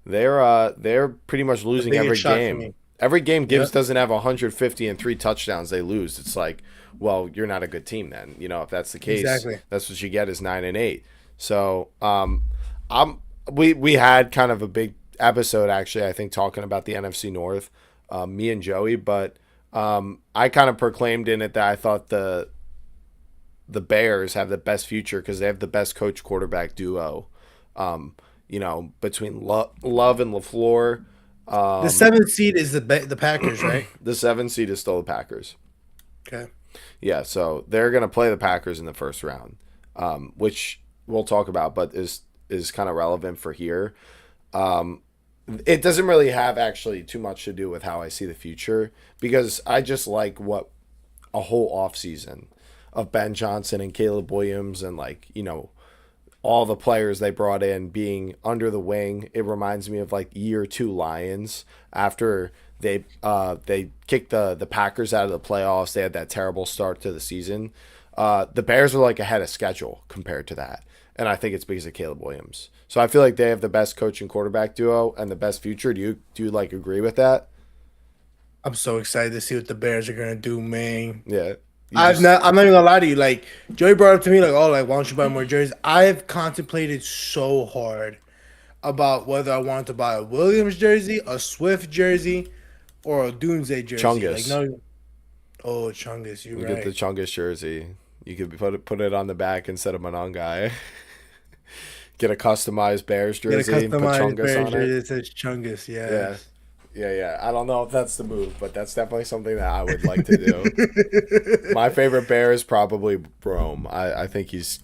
[SPEAKER 1] They're pretty much
[SPEAKER 2] The
[SPEAKER 1] losing
[SPEAKER 2] biggest
[SPEAKER 1] every
[SPEAKER 2] shock to
[SPEAKER 1] game.
[SPEAKER 2] me.
[SPEAKER 1] Every game Gibbs
[SPEAKER 2] Yep.
[SPEAKER 1] doesn't have 150 and 3 touchdowns, they lose. It's like, well, you're not a good team then. If that's the case,
[SPEAKER 2] Exactly.
[SPEAKER 1] that's what you get is 9-8. So we had kind of a big episode actually, I think, talking about the NFC North, me and Joey, but I kind of proclaimed in it that I thought the Bears have the best future because they have the best coach quarterback duo. Between Love and LaFleur.
[SPEAKER 2] The seventh seed is the Packers, right?
[SPEAKER 1] The 7 seed is still the Packers.
[SPEAKER 2] Okay.
[SPEAKER 1] Yeah, so they're gonna play the Packers in the first round, which we'll talk about, but is kind of relevant for here. It doesn't really have actually too much to do with how I see the future because I just like what a whole offseason of Ben Johnson and Caleb Williams and all the players they brought in being under the wing. It reminds me of like year two Lions after they kicked the Packers out of the playoffs. They had that terrible start to the season. The Bears are like ahead of schedule compared to that. And I think it's because of Caleb Williams. So I feel like they have the best coach and quarterback duo and the best future. Do you like agree with that?
[SPEAKER 2] I'm so excited to see what the Bears are gonna do, man.
[SPEAKER 1] Yeah. You
[SPEAKER 2] I've
[SPEAKER 1] just
[SPEAKER 2] not. I'm not even gonna lie to you. Like Joey brought up to me, like, "Oh, like why don't you buy more jerseys?" I've contemplated so hard about whether I wanted to buy a Williams jersey, a Swift jersey, or a Doomsday jersey. Like,
[SPEAKER 1] Chungus.
[SPEAKER 2] no, oh Chungus, you're
[SPEAKER 1] You get the
[SPEAKER 2] right.
[SPEAKER 1] Chungus jersey. You could put it on the back instead of Monongai. Get a customized Bears
[SPEAKER 2] Get a
[SPEAKER 1] jersey and put
[SPEAKER 2] customized
[SPEAKER 1] Chungus
[SPEAKER 2] Bears
[SPEAKER 1] on it.
[SPEAKER 2] jersey that says Chungus.
[SPEAKER 1] Yeah.
[SPEAKER 2] Yes.
[SPEAKER 1] Yeah, yeah. I don't know if that's the move, but that's definitely something that I would like to do. My favorite bear is probably Brome. I think he's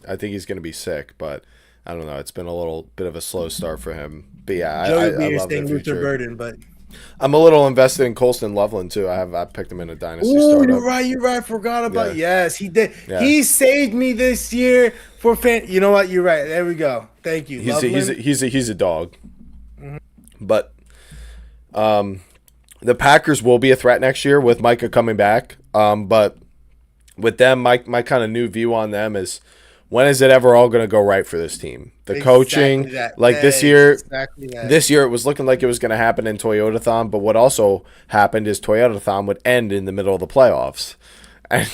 [SPEAKER 1] gonna be sick, but I don't know. It's been a little bit of a slow start for him. But yeah,
[SPEAKER 2] Joey
[SPEAKER 1] I
[SPEAKER 2] would be your
[SPEAKER 1] love the
[SPEAKER 2] St. Luther
[SPEAKER 1] future.
[SPEAKER 2] Burden, but
[SPEAKER 1] I'm a little invested in Colston Loveland too. I picked him in a dynasty
[SPEAKER 2] oh, you're
[SPEAKER 1] startup.
[SPEAKER 2] right. You're right. Forgot about.
[SPEAKER 1] Yeah,
[SPEAKER 2] Yes, he did.
[SPEAKER 1] yeah.
[SPEAKER 2] He saved me this year for fan. You know what? You're right. There we go. Thank you, Loveland.
[SPEAKER 1] He's a dog. But the Packers will be a threat next year with Micah coming back. But with them, my kind of new view on them is when is it ever all going to go right for this team? The coaching,
[SPEAKER 2] Exactly that.
[SPEAKER 1] like this year,
[SPEAKER 2] Exactly that.
[SPEAKER 1] this year it was looking like it was going to happen in Toyotathon, but what also happened is Toyotathon would end in the middle of the playoffs. And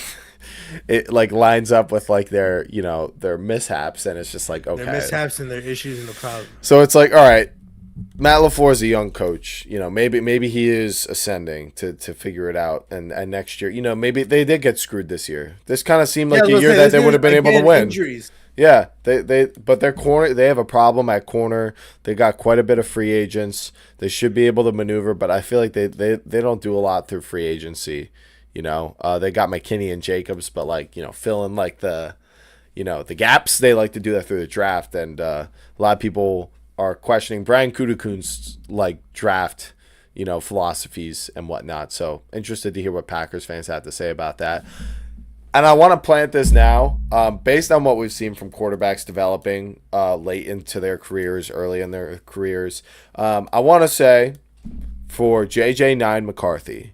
[SPEAKER 1] it like lines up with like their mishaps, and it's just like
[SPEAKER 2] Their
[SPEAKER 1] okay.
[SPEAKER 2] mishaps and their issues and the problem.
[SPEAKER 1] So it's like, all right, Matt LaFleur is a young coach. Maybe he is ascending to figure it out. And next year, maybe they did get screwed this year. This kind of seemed like
[SPEAKER 2] I was
[SPEAKER 1] a
[SPEAKER 2] gonna
[SPEAKER 1] year
[SPEAKER 2] say,
[SPEAKER 1] that
[SPEAKER 2] this
[SPEAKER 1] they would
[SPEAKER 2] year's,
[SPEAKER 1] have been able to
[SPEAKER 2] again,
[SPEAKER 1] win.
[SPEAKER 2] Injuries.
[SPEAKER 1] Yeah, but their corner, they have a problem at corner. They got quite a bit of free agents. They should be able to maneuver, but I feel like they don't do a lot through free agency. They got McKinney and Jacobs, but fill in like the gaps. They like to do that through the draft, and a lot of people are questioning Brian Kudukun's like draft, philosophies and whatnot. So interested to hear what Packers fans have to say about that. And I want to plant this now, based on what we've seen from quarterbacks developing late into their careers, early in their careers. I want to say for JJ9 McCarthy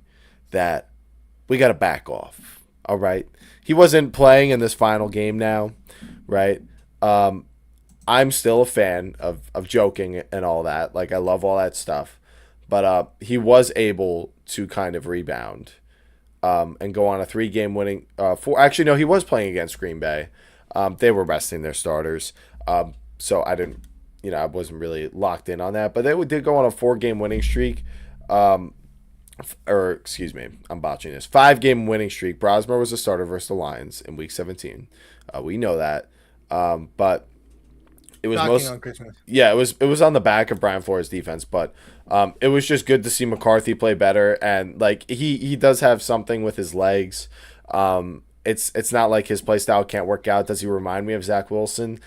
[SPEAKER 1] that we got to back off. All right. He wasn't playing in this final game now, right? I'm still a fan of joking and all that. Like, I love all that stuff. But he was able to kind of rebound and go on a 3-game winning. Actually, no, he was playing against Green Bay. They were resting their starters. So I didn't, I wasn't really locked in on that. But did go on a 4-game winning streak. Or excuse me, I'm botching this. 5-game winning streak. Brosmer was a starter versus the Lions in Week 17. We know that, but it was
[SPEAKER 2] Shocking on Christmas.
[SPEAKER 1] yeah, it was on the back of Brian Flores' defense, but it was just good to see McCarthy play better, and like he does have something with his legs. It's not like his play style can't work out. Does he remind me of Zach Wilson?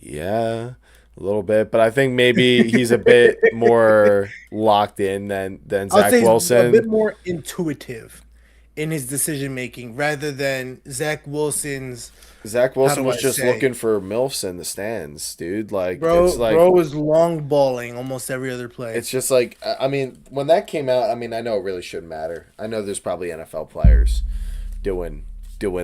[SPEAKER 1] Yeah, a little bit, but I think maybe he's a bit more locked in than
[SPEAKER 2] I would
[SPEAKER 1] Zach
[SPEAKER 2] say he's a bit
[SPEAKER 1] Wilson.
[SPEAKER 2] more intuitive in his decision making rather than Zach Wilson's.
[SPEAKER 1] Zach
[SPEAKER 2] How
[SPEAKER 1] Wilson
[SPEAKER 2] do I
[SPEAKER 1] was just
[SPEAKER 2] say?
[SPEAKER 1] looking for MILFs in the stands, dude. Like it's
[SPEAKER 2] Bro,
[SPEAKER 1] like
[SPEAKER 2] bro was long balling almost every other play.
[SPEAKER 1] it's just like I mean, when that came out, I mean, I know it really shouldn't matter. I know there's probably NFL players doing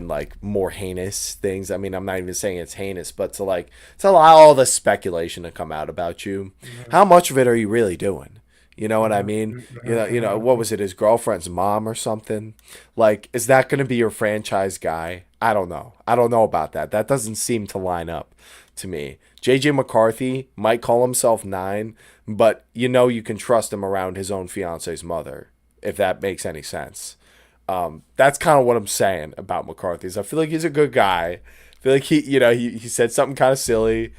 [SPEAKER 1] like more heinous things. I mean, I'm not even saying it's heinous, but to allow all the speculation to come out about you, how much of it are you really doing? You know what I mean? What was it? His girlfriend's mom or something? Like, is that going to be your franchise guy? I don't know. I don't know about that. That doesn't seem to line up to me. JJ McCarthy might call himself 9, but you can trust him around his own fiance's mother, if that makes any sense. That's kind of what I'm saying about McCarthy. Is I feel like he's a good guy. I feel like he said something kind of silly.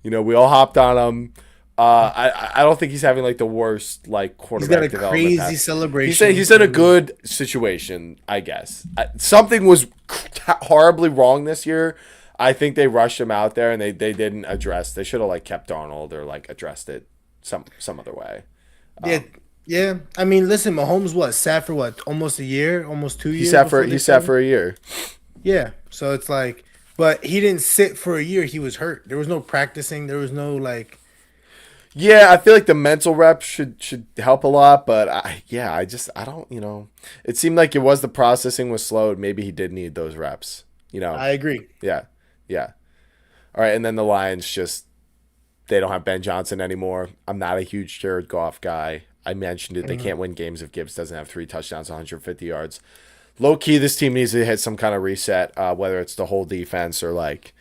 [SPEAKER 1] We all hopped on him. I don't think he's having like the worst like
[SPEAKER 2] He's got
[SPEAKER 1] quarterback
[SPEAKER 2] a
[SPEAKER 1] development
[SPEAKER 2] crazy
[SPEAKER 1] path.
[SPEAKER 2] celebration.
[SPEAKER 1] He's in a good situation, I guess. Something was horribly wrong this year. I think they rushed him out there and they didn't address. They should have like kept Darnold or like addressed it some other way.
[SPEAKER 2] Yeah, yeah. I mean, listen, Mahomes sat for almost a year, almost 2
[SPEAKER 1] He
[SPEAKER 2] years.
[SPEAKER 1] sat for
[SPEAKER 2] before they
[SPEAKER 1] he sat
[SPEAKER 2] signed him?
[SPEAKER 1] for a year.
[SPEAKER 2] Yeah. So it's like but he didn't sit for a year. He was hurt. There was no practicing. There was no like.
[SPEAKER 1] Yeah, I feel like the mental reps should help a lot, but I don't, it seemed like it was the processing was slowed. Maybe he did need those reps, you know.
[SPEAKER 2] I agree.
[SPEAKER 1] Yeah. Yeah. All right, and then the Lions just they don't have Ben Johnson anymore. I'm not a huge Jared Goff guy. I mentioned it. They
[SPEAKER 2] Mhm.
[SPEAKER 1] can't win games if Gibbs doesn't have 3 touchdowns, 150 yards. Low key, this team needs to hit some kind of reset, whether it's the whole defense or like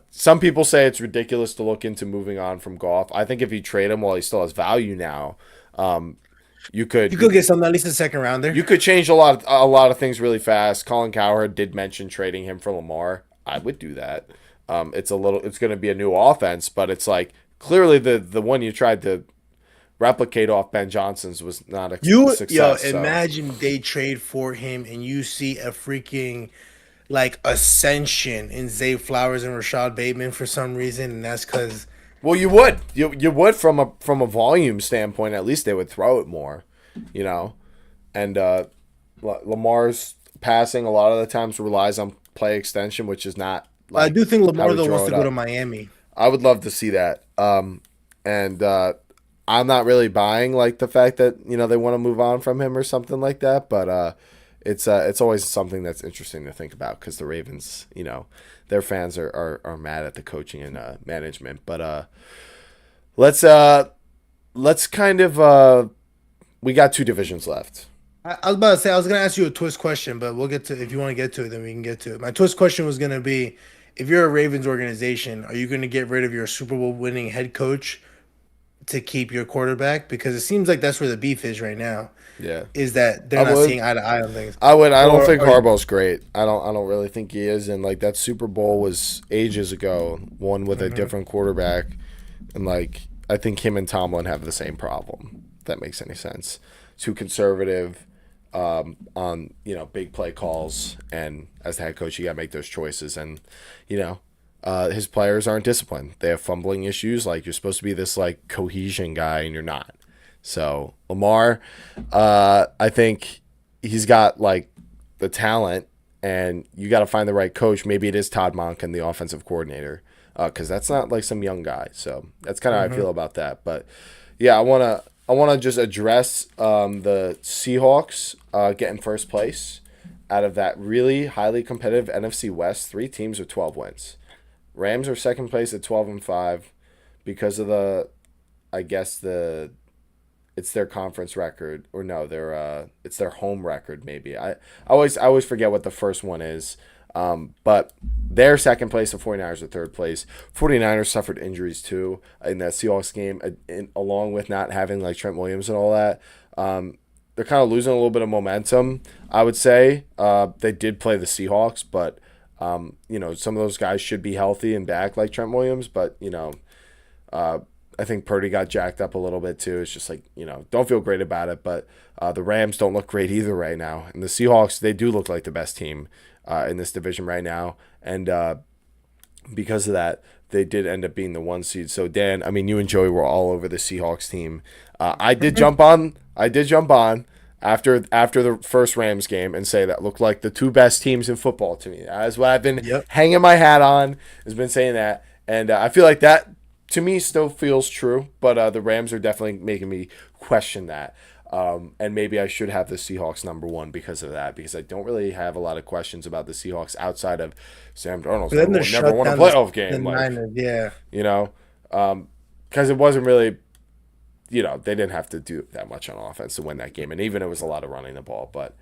[SPEAKER 1] some people say it's ridiculous to look into moving on from Goff. I think if you trade him while he still has value now, um, you could
[SPEAKER 2] You could get some at least a second rounder.
[SPEAKER 1] you could change a lot of things really fast. Colin Cowherd did mention trading him for Lamar. I would do that. It's going to be a new offense, but it's like clearly the one you tried to replicate off Ben Johnson's was not a success. So.
[SPEAKER 2] Imagine they trade for him and you see a freaking like ascension in Zay Flowers and Rashad Bateman for some reason, and that's because
[SPEAKER 1] Well, you would from a volume standpoint. At least they would throw it more, you know. And Lamar's passing a lot of the times relies on play extension, which is not
[SPEAKER 2] I
[SPEAKER 1] like
[SPEAKER 2] do think
[SPEAKER 1] how
[SPEAKER 2] Lamar
[SPEAKER 1] we
[SPEAKER 2] though
[SPEAKER 1] draw
[SPEAKER 2] wants
[SPEAKER 1] it
[SPEAKER 2] to go to
[SPEAKER 1] up.
[SPEAKER 2] Miami.
[SPEAKER 1] I would love to see that. And I'm not really buying like the fact that they want to move on from him or something like that. But it's always something that's interesting to think about because the Ravens, their fans are mad at the coaching and management. But let's kind of we got 2 divisions left.
[SPEAKER 2] I was about to say I was gonna ask you a twist question, but we'll get to if you want to get to it, then we can get to it. My twist question was gonna be, if you're a Ravens organization, are you gonna get rid of your Super Bowl winning head coach to keep your quarterback? Because it seems like that's where the beef is right now.
[SPEAKER 1] Yeah,
[SPEAKER 2] Is that
[SPEAKER 1] I
[SPEAKER 2] they're not
[SPEAKER 1] would.
[SPEAKER 2] seeing eye to eye on things.
[SPEAKER 1] I would. I don't
[SPEAKER 2] Or
[SPEAKER 1] think
[SPEAKER 2] are
[SPEAKER 1] Harbaugh's great. I don't really think he is. And like that Super Bowl was ages ago, one with a
[SPEAKER 2] Mhm.
[SPEAKER 1] different quarterback, and like I think him and Tomlin have the same problem. If that makes any sense. Too conservative on big play calls, and as the head coach, you got to make those choices. And you know, his players aren't disciplined. They have fumbling issues. Like you're supposed to be this like cohesion guy, and you're not. So Lamar, I think he's got like the talent, and you got to find the right coach. Maybe it is Todd Monken, the offensive coordinator, because that's not like some young guy. So that's kind of how I feel about that. But yeah, I wanna just address the Seahawks getting first place out of that really highly competitive NFC West. 3 teams with 12 wins. Rams are second place at 12-5 because of I guess it's their conference record or no, it's their home record maybe. I always forget what the first one is. But they're second place, the 49ers are third place. 49ers suffered injuries too in that Seahawks game, along with not having like Trent Williams and all that. They're kind of losing a little bit of momentum, I would say. They did play the Seahawks, but some of those guys should be healthy and back like Trent Williams, but I think Purdy got jacked up a little bit too. It's just like, don't feel great about it. But the Rams don't look great either right now. And the Seahawks, they do look like the best team in this division right now. And because of that, they did end up being the 1 seed. So, Dan, I mean, you and Joey were all over the Seahawks team. I did jump on. After the first Rams game and say that looked like the 2 best teams in football to me. That's what I've been
[SPEAKER 2] Yep.
[SPEAKER 1] hanging my hat on, has been saying that. And I feel like that to me still feels true, but the Rams are definitely making me question that. And maybe I should have the Seahawks number 1 because of that, because I don't really have a lot of questions about the Seahawks outside of Sam Darnold's
[SPEAKER 2] For them to
[SPEAKER 1] never
[SPEAKER 2] shut
[SPEAKER 1] won a
[SPEAKER 2] down
[SPEAKER 1] playoff
[SPEAKER 2] the
[SPEAKER 1] game. Like,
[SPEAKER 2] Niners, yeah.
[SPEAKER 1] you know, because it wasn't really, they didn't have to do that much on offense to win that game. And even it was a lot of running the ball. But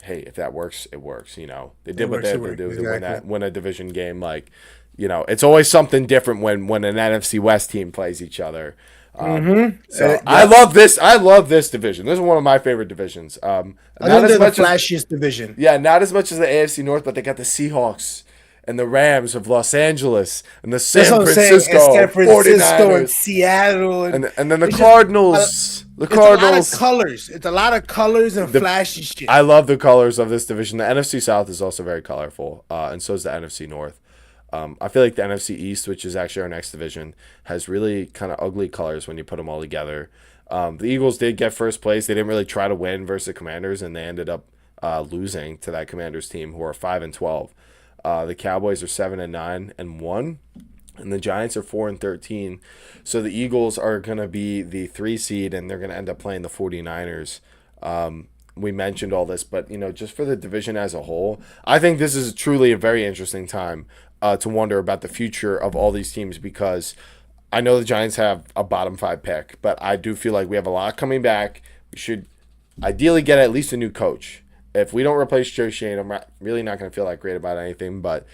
[SPEAKER 1] hey, if that works, it works. They did what they had to do to win a division game. Like, it's always something different when an NFC West team plays each other. So I love this. I love this division. This is one of my favorite divisions.
[SPEAKER 2] I
[SPEAKER 1] Not
[SPEAKER 2] think
[SPEAKER 1] as
[SPEAKER 2] they're the
[SPEAKER 1] much as
[SPEAKER 2] flashiest division.
[SPEAKER 1] yeah, not as much as the AFC North, but they got the Seahawks and the Rams of Los Angeles and the
[SPEAKER 2] That's
[SPEAKER 1] San
[SPEAKER 2] what I'm saying. And
[SPEAKER 1] Francisco
[SPEAKER 2] San Francisco and
[SPEAKER 1] 49ers.
[SPEAKER 2] Seattle
[SPEAKER 1] And then the
[SPEAKER 2] it's just
[SPEAKER 1] Cardinals. The
[SPEAKER 2] it's a lot of
[SPEAKER 1] Cardinals.
[SPEAKER 2] colors. It's a lot of colors and flashy shit.
[SPEAKER 1] I love the colors of this division. The NFC South is also very colorful, and so is the NFC North. I feel like the NFC East, which is actually our next division, has really kind of ugly colors when you put them all together. The Eagles did get first place. They didn't really try to win versus the Commanders, and they ended up losing to that Commanders team, who are 5-12. The Cowboys are 7-9-1, and the Giants are 4-13. So the Eagles are going to be the 3 seed, and they're going to end up playing the 49ers. We mentioned all this, but just for the division as a whole, I think this is truly a very interesting time to wonder about the future of all these teams, because I know the Giants have a bottom 5 pick, but I do feel like we have a lot coming back. We should ideally get at least a new coach. If we don't replace Joe Shane, I'm really not going to feel that great about anything. But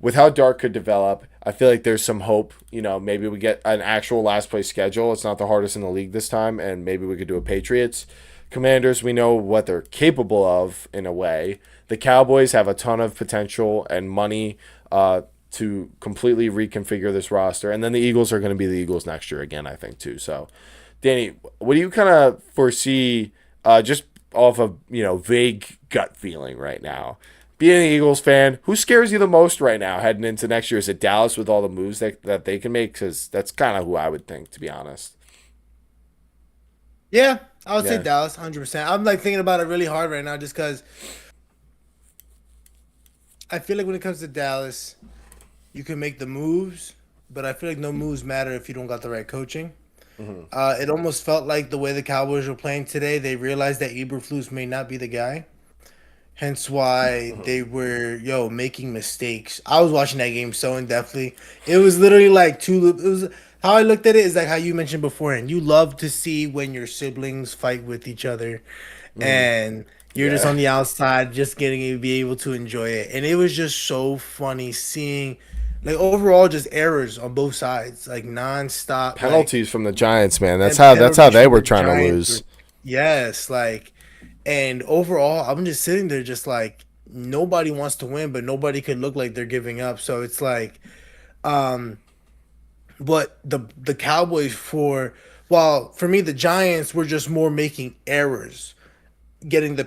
[SPEAKER 1] with how Dark could develop, I feel like there's some hope. Maybe we get an actual last place schedule. It's not the hardest in the league this time, and maybe we could do a Patriots. Commanders, we know what they're capable of in a way. The Cowboys have a ton of potential and money to completely reconfigure this roster. And then the Eagles are going to be the Eagles next year again, I think, too. So, Danny, what do you kind of foresee just off of, vague gut feeling right now? Being an Eagles fan, who scares you the most right now heading into next year? Is it Dallas with all the moves that they can make? Because that's kind of who I would think, to be honest.
[SPEAKER 2] Yeah, I would say
[SPEAKER 1] Yeah.
[SPEAKER 2] Dallas, 100%. I'm like thinking about it really hard right now, just because I feel like when it comes to Dallas, you can make the moves, but I feel like no moves matter if you don't got the right coaching. It almost felt like the way the Cowboys were playing today, they realized that Eberflus may not be the guy. Hence why they were making mistakes. I was watching that game so in depthly. It was literally like two. It was how I looked at it is like how you mentioned before, and you love to see when your siblings fight with each other, and you're just
[SPEAKER 1] Yeah.
[SPEAKER 2] on the outside, just getting to be able to enjoy it. And it was just so funny seeing, like overall, just errors on both sides, like nonstop, like
[SPEAKER 1] Penalties from the Giants, man. That's
[SPEAKER 2] and
[SPEAKER 1] how
[SPEAKER 2] penalties
[SPEAKER 1] they
[SPEAKER 2] from
[SPEAKER 1] were
[SPEAKER 2] the
[SPEAKER 1] trying to
[SPEAKER 2] Giants were
[SPEAKER 1] lose.
[SPEAKER 2] yes, like and overall I'm just sitting there just like nobody wants to win, but nobody could look like they're giving up. So it's like um but the Cowboys while for me the Giants were just more making errors, getting the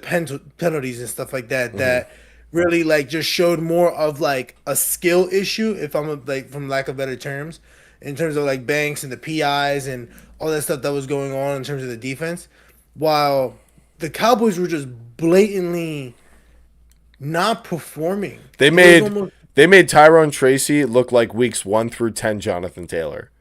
[SPEAKER 2] penalties and stuff like that
[SPEAKER 1] Hmm.
[SPEAKER 2] that really like just showed more of like a skill issue, if I'm like from lack of better terms, in terms of like Banks and the PIs and all that stuff that was going on in terms of the defense, while the Cowboys were just blatantly not performing.
[SPEAKER 1] They
[SPEAKER 2] It was
[SPEAKER 1] made
[SPEAKER 2] almost
[SPEAKER 1] they made Tyrone Tracy look like weeks 1 through 10 Jonathan Taylor.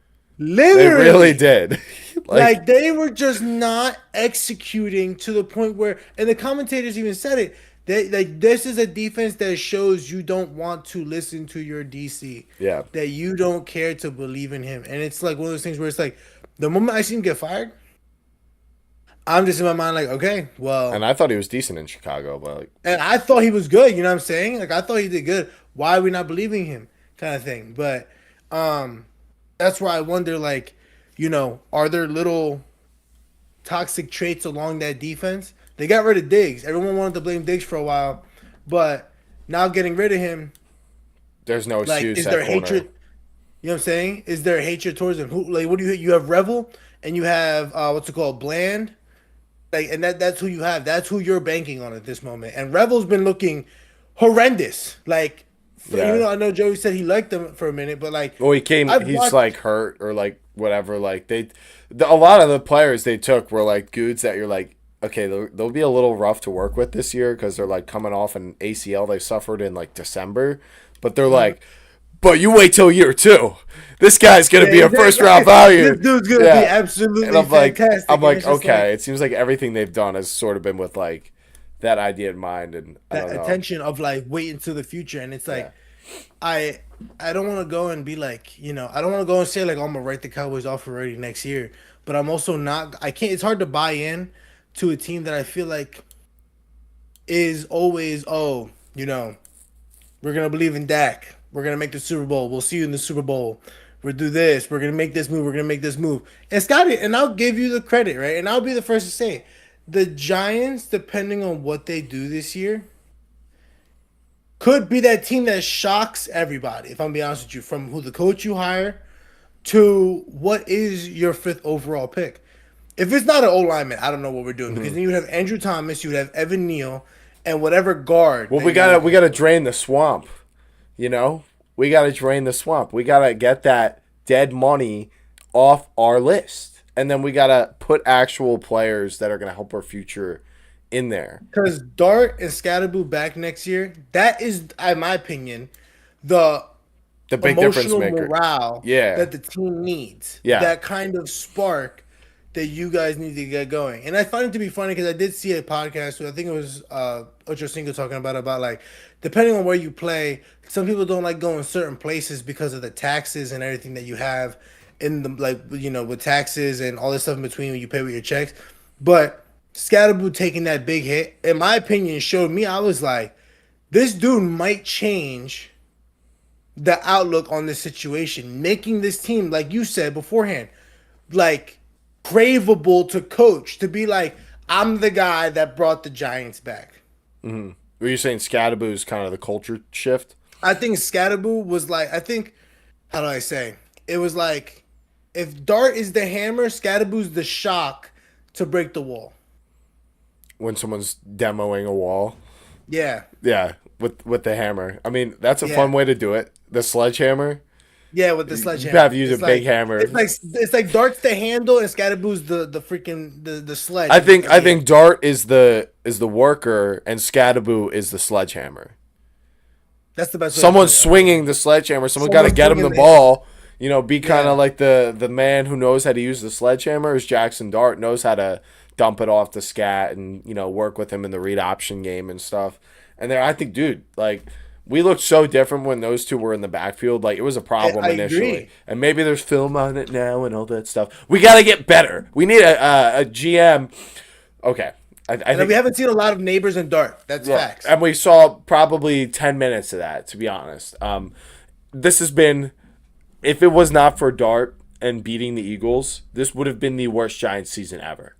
[SPEAKER 1] They really
[SPEAKER 2] literally
[SPEAKER 1] did. like
[SPEAKER 2] like they were just not executing to the point where, and the commentators even said it. They like this is a defense that shows you don't want to listen to your DC,
[SPEAKER 1] yeah.
[SPEAKER 2] that you don't care to believe in him, and it's like one of those things where it's like the moment I see him get fired, I'm just in my mind like, okay,
[SPEAKER 1] And
[SPEAKER 2] well,
[SPEAKER 1] I thought he was decent in Chicago, but
[SPEAKER 2] and I thought he was good. You know what I'm saying? Like I thought he did good. Why are we not believing him? Kind of thing. But um, that's where I wonder, like, are there little toxic traits along that defense? They got rid of Diggs. Everyone wanted to blame Diggs for a while, but now getting rid of him,
[SPEAKER 1] there's no
[SPEAKER 2] like,
[SPEAKER 1] excuse
[SPEAKER 2] is
[SPEAKER 1] at
[SPEAKER 2] there
[SPEAKER 1] corner.
[SPEAKER 2] hatred? You know what I'm saying? Is there hatred towards him? Who like what do you have Revel and you have what's it called Bland, like, and that's who you have. That's who you're banking on at this moment. And Revel's been looking horrendous. Like, even
[SPEAKER 1] Yeah.
[SPEAKER 2] though I know Joey said he liked them for a minute, but like
[SPEAKER 1] Well,
[SPEAKER 2] I've
[SPEAKER 1] he's
[SPEAKER 2] watched.
[SPEAKER 1] like hurt or like whatever. Like a lot of the players they took were like dudes that you're like, okay, they'll be a little rough to work with this year because they're like coming off an ACL they suffered in like December, but they're
[SPEAKER 2] Mhm.
[SPEAKER 1] like, but you wait till year 2. This guy's gonna
[SPEAKER 2] Yeah,
[SPEAKER 1] be a first round
[SPEAKER 2] exactly. This
[SPEAKER 1] value.
[SPEAKER 2] dude's gonna be
[SPEAKER 1] Yeah, and
[SPEAKER 2] absolutely fantastic,
[SPEAKER 1] I'm
[SPEAKER 2] and
[SPEAKER 1] like,
[SPEAKER 2] it's just like
[SPEAKER 1] okay. It seems like everything they've done has sort of been with like that idea in mind, and I
[SPEAKER 2] that
[SPEAKER 1] don't know.
[SPEAKER 2] attention of like wait until the future, and it's
[SPEAKER 1] Yeah.
[SPEAKER 2] like I I don't want to go and be like, I don't want to go and say like, oh, I'm gonna write the Cowboys off already next year, but I'm also not. I can't. It's hard to buy in to a team that I feel like is always, oh, we're gonna believe in Dak. We're gonna make the Super Bowl. We'll see you in the Super Bowl. We'll do this. We're gonna make this move. We're gonna make this move. It's got it, and I'll give you the credit, right? And I'll be the first to say, the Giants, depending on what they do this year, could be that team that shocks everybody. If I'm being honest with you, from who the coach you hire to what is your fifth overall pick. If it's not an O lineman, I don't know what we're doing, because
[SPEAKER 1] Mhm.
[SPEAKER 2] then you would have Andrew Thomas, you would have Evan Neal, and whatever guard
[SPEAKER 1] Well,
[SPEAKER 2] that you're
[SPEAKER 1] we
[SPEAKER 2] looking
[SPEAKER 1] gotta
[SPEAKER 2] for.
[SPEAKER 1] drain the swamp. You know, we got to drain the swamp. We got to get that dead money off our list. And then we got to put actual players that are going to help our future in there.
[SPEAKER 2] Because Dart and Scatterboo back next year, that is, in my opinion, the
[SPEAKER 1] The big difference
[SPEAKER 2] emotional
[SPEAKER 1] maker.
[SPEAKER 2] morale
[SPEAKER 1] Yeah.
[SPEAKER 2] that the team needs.
[SPEAKER 1] Yeah.
[SPEAKER 2] That kind of spark that you guys need to get going. And I find it to be funny because I did see a podcast where I think it was Ocho Cinco talking about like depending on where you play, some people don't like going certain places because of the taxes and everything that you have in the like with taxes and all this stuff in between when you pay with your checks. But Scatterboo taking that big hit, in my opinion, showed me I was like, this dude might change the outlook on this situation, making this team, like you said beforehand, like craveable to coach, to be like, I'm the guy that brought the Giants back.
[SPEAKER 1] Were you saying Scatterboo is kind of the culture shift?
[SPEAKER 2] I think Scatterboo was like, I think, how do I say? It was like, if Dart is the hammer, Scatterboo's the shock to break the wall.
[SPEAKER 1] When someone's demoing a wall.
[SPEAKER 2] Yeah.
[SPEAKER 1] Yeah, with the hammer. I mean, that's a
[SPEAKER 2] Yeah.
[SPEAKER 1] fun way to do it. The sledgehammer.
[SPEAKER 2] Yeah, with the sledgehammer.
[SPEAKER 1] You have to use
[SPEAKER 2] It's
[SPEAKER 1] a big
[SPEAKER 2] like-
[SPEAKER 1] hammer.
[SPEAKER 2] It's like Dart's the handle and Scatterboo's the freaking the sledge.
[SPEAKER 1] I think Dart is the worker and Scatterboo is the sledgehammer.
[SPEAKER 2] that's the best. way to
[SPEAKER 1] Someone's
[SPEAKER 2] put it.
[SPEAKER 1] swinging the sledgehammer. Someone's got to
[SPEAKER 2] Someone's
[SPEAKER 1] get him the
[SPEAKER 2] swinging the-
[SPEAKER 1] ball. You know, be kind of
[SPEAKER 2] Yeah.
[SPEAKER 1] like the man who knows how to use the sledgehammer. Is Jackson Dart knows how to dump it off to Scat and work with him in the read option game and stuff. And there, I think, dude, like we looked so different when those two were in the backfield. Like it was a problem
[SPEAKER 2] I
[SPEAKER 1] initially,
[SPEAKER 2] agree.
[SPEAKER 1] and maybe there's film on it now and all that stuff. We got to get better. We need a GM. Okay, I
[SPEAKER 2] And
[SPEAKER 1] think
[SPEAKER 2] we haven't seen a lot of neighbors in Dart. That's facts.
[SPEAKER 1] and we saw probably 10 minutes of that, to be honest. This has been, if it was not for Dart and beating the Eagles, this would have been the worst Giants season ever.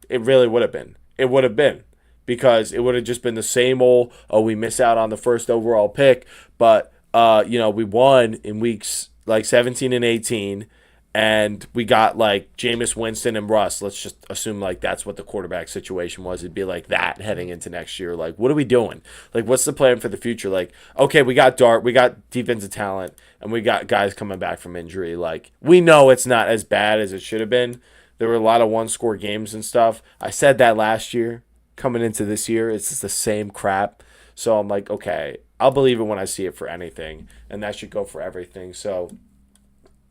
[SPEAKER 1] It really would have been. It would have been. Because it would have just been the same old, oh, we miss out on the first overall pick, but, we won in weeks like 17 and 18, and we got like Jameis Winston and Russ. Let's just assume like that's what the quarterback situation was. It'd be like that heading into next year. Like, what are we doing? Like, what's the plan for the future? Like, okay, we got Dart, we got defensive talent, and we got guys coming back from injury. Like, we know it's not as bad as it should have been. There were a lot of one-score games and stuff. I said that last year. Coming into this year, it's just the same crap. So I'm like, okay, I'll believe it when I see it for anything, and that should go for everything. So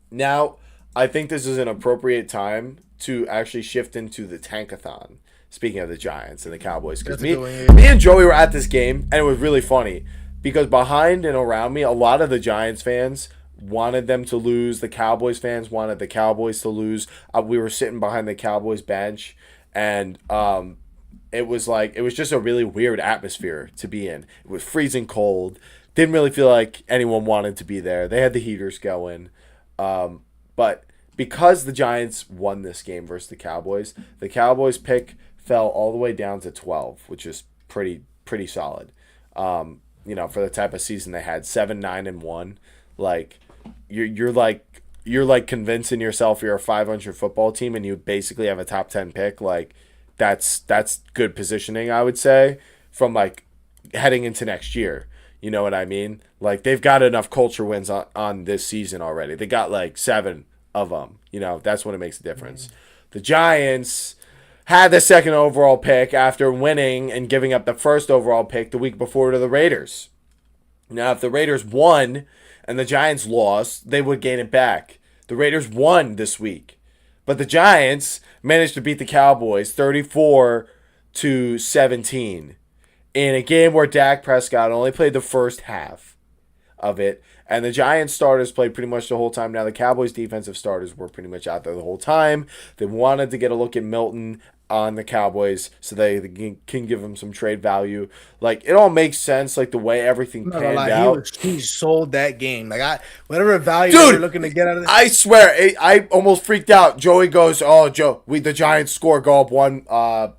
[SPEAKER 1] now I think this is an appropriate time to actually shift into the tankathon. Speaking of the Giants and the Cowboys, because
[SPEAKER 2] That's a good one,
[SPEAKER 1] me and Joey were at this game, and it was really funny because behind and around me, a lot of the Giants fans wanted them to lose. The Cowboys fans wanted the Cowboys to lose. We were sitting behind the Cowboys bench, and it was just a really weird atmosphere to be in. It was freezing cold. Didn't really feel like anyone wanted to be there. They had the heaters going. But because the Giants won this game versus the Cowboys pick fell all the way down to 12, which is pretty solid. For the type of season they had, 7-9-1. Like you're like convincing yourself you're a 500 football team and you basically have a top 10 pick. Like that's good positioning, I would say, from like heading into next year. You know what I mean? Like they've got enough culture wins on this season already. They got like 7 of them. That's when it makes a difference. The Giants had the second overall pick after winning and giving up the first overall pick the week before to the Raiders. Now, if the Raiders won and the Giants lost, they would gain it back. The Raiders won this week. But the Giants managed to beat the Cowboys 34-17 in a game where Dak Prescott only played the first half of it. And the Giants starters played pretty much the whole time. Now, the Cowboys defensive starters were pretty much out there the whole time. They wanted to get a look at Milton on the Cowboys so they can give him some trade value. Like, it all makes sense, like, the way everything
[SPEAKER 2] I'm not
[SPEAKER 1] panned
[SPEAKER 2] gonna lie,
[SPEAKER 1] out.
[SPEAKER 2] he sold that game. Like whatever value
[SPEAKER 1] Dude,
[SPEAKER 2] they're looking to get out of this.
[SPEAKER 1] I swear, I almost freaked out. Joey goes, "Oh, Joe, the Giants score, go up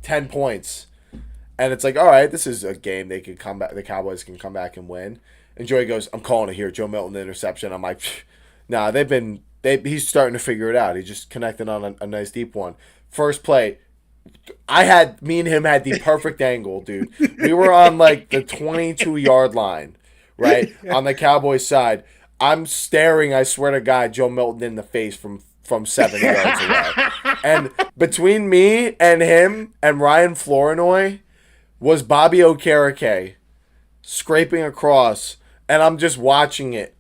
[SPEAKER 1] 10 points," and it's like, all right, this is a game they could come back. The Cowboys can come back and win. And Joey goes, "I'm calling it here, Joe Milton interception." I'm like, nah, he's starting to figure it out. He just connected on a nice deep one. First play, me and him had the perfect angle, dude. We were on like the 22-yard line, right? On the Cowboys side. I'm staring, I swear to God, Joe Milton in the face from from 7 yards away. And between me and him and Ryan Flournoy was Bobby Okereke scraping across, and I'm just watching it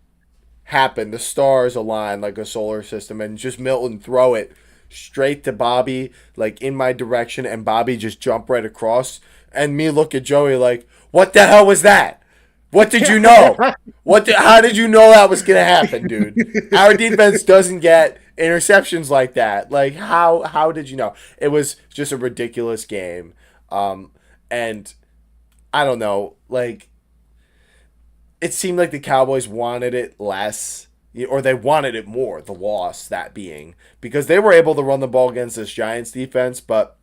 [SPEAKER 1] happen. The stars align like a solar system, and just Milton throw it straight to Bobby, like in my direction, and Bobby just jump right across. And me look at Joey like, what the hell was that? What did you know? How did you know that was gonna happen, dude? Our defense doesn't get interceptions like that. Like how did you know? It was just a ridiculous game. And I don't know, like it seemed like the Cowboys wanted it less, or they wanted it more, the loss that being, because they were able to run the ball against this Giants defense, but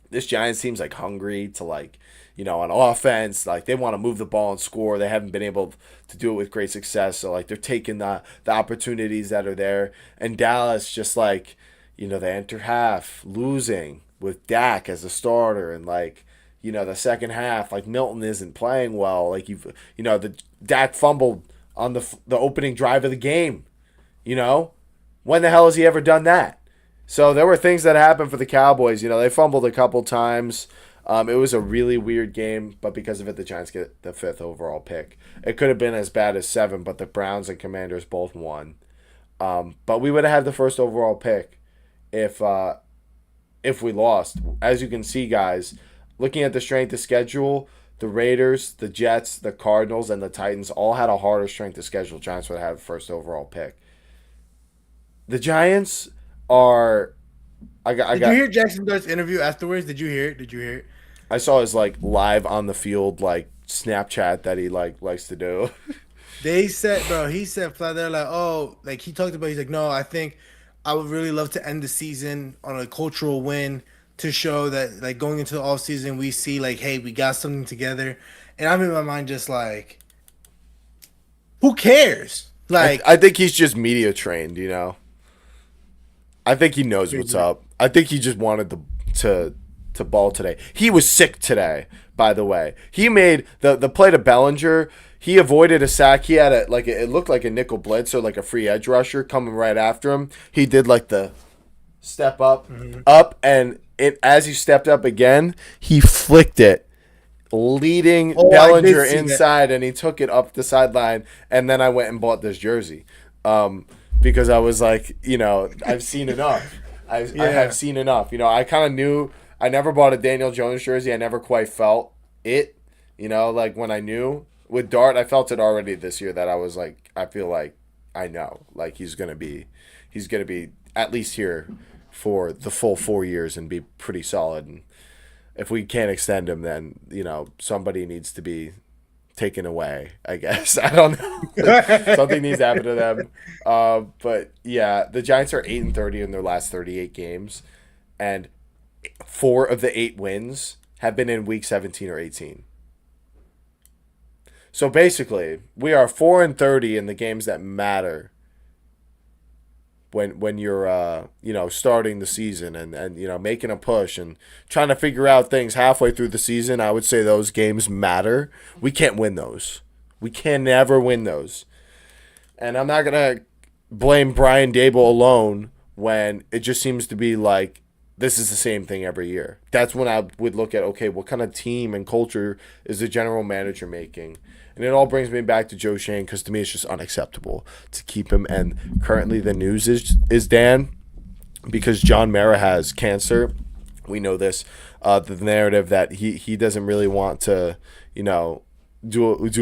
[SPEAKER 1] this Giants team's like hungry to, like, on offense, like they want to move the ball and score. They haven't been able to do it with great success, so like they're taking the opportunities that are there. And Dallas just like, they enter half losing with Dak as a starter, and like, the second half, like Milton isn't playing well. Like the Dak fumbled on the opening drive of the game. When the hell has he ever done that? So there were things that happened for the Cowboys. They fumbled a couple times. It was a really weird game, but because of it, the Giants get the 5th overall pick. It could have been as bad as 7, but the Browns and Commanders both won. But we would have had the 1st overall pick if we lost. As you can see, guys, looking at the strength of schedule, the Raiders, the Jets, the Cardinals, and the Titans all had a harder strength of schedule. Giants would have the 1st overall pick. The Giants are... Did
[SPEAKER 2] you hear Jackson Dart's interview afterwards? Did you hear it?
[SPEAKER 1] I saw his like live on the field like Snapchat that he like likes to do.
[SPEAKER 2] He said flat there like, oh, like he talked about, he's like, no, I think I would really love to end the season on a cultural win to show that like going into the off season we see like, hey, we got something together. And I'm in my mind just like, who cares? Like
[SPEAKER 1] I think he's just media trained, I think he knows what's up. I think he just wanted to ball today. He was sick today, by the way. He made the play to Bellinger. He avoided a sack. He had it looked like a nickel blitz, or like a free edge rusher coming right after him. He did like the step up, and as he stepped up again, he flicked it, leading Bellinger inside, and he took it up the sideline. And then I went and bought this jersey. Because I was like, I've seen enough. I have seen enough. I kind of knew. I never bought a Daniel Jones jersey. I never quite felt it. Like when I knew with Dart, I felt it already this year that I was like, I feel like I know, like he's gonna be at least here for the full 4 years and be pretty solid. And if we can't extend him, then somebody needs to be taken away, I guess. I don't know. Something needs to happen to them. But yeah, the Giants are 8-30 in their last 38 games, and 4 of the 8 wins have been in week 17 or 18. So basically, we are 4-30 in the games that matter when you're starting the season and making a push and trying to figure out things halfway through the season. I would say those games matter. We can't win those. We can never win those. And I'm not gonna blame Brian Dable alone when it just seems to be like this is the same thing every year. That's when I would look at, okay, what kind of team and culture is the general manager making? And it all brings me back to Joe Schoen, because to me it's just unacceptable to keep him. And currently the news is Dan, because John Mara has cancer. We know this. The narrative that he doesn't really want to, do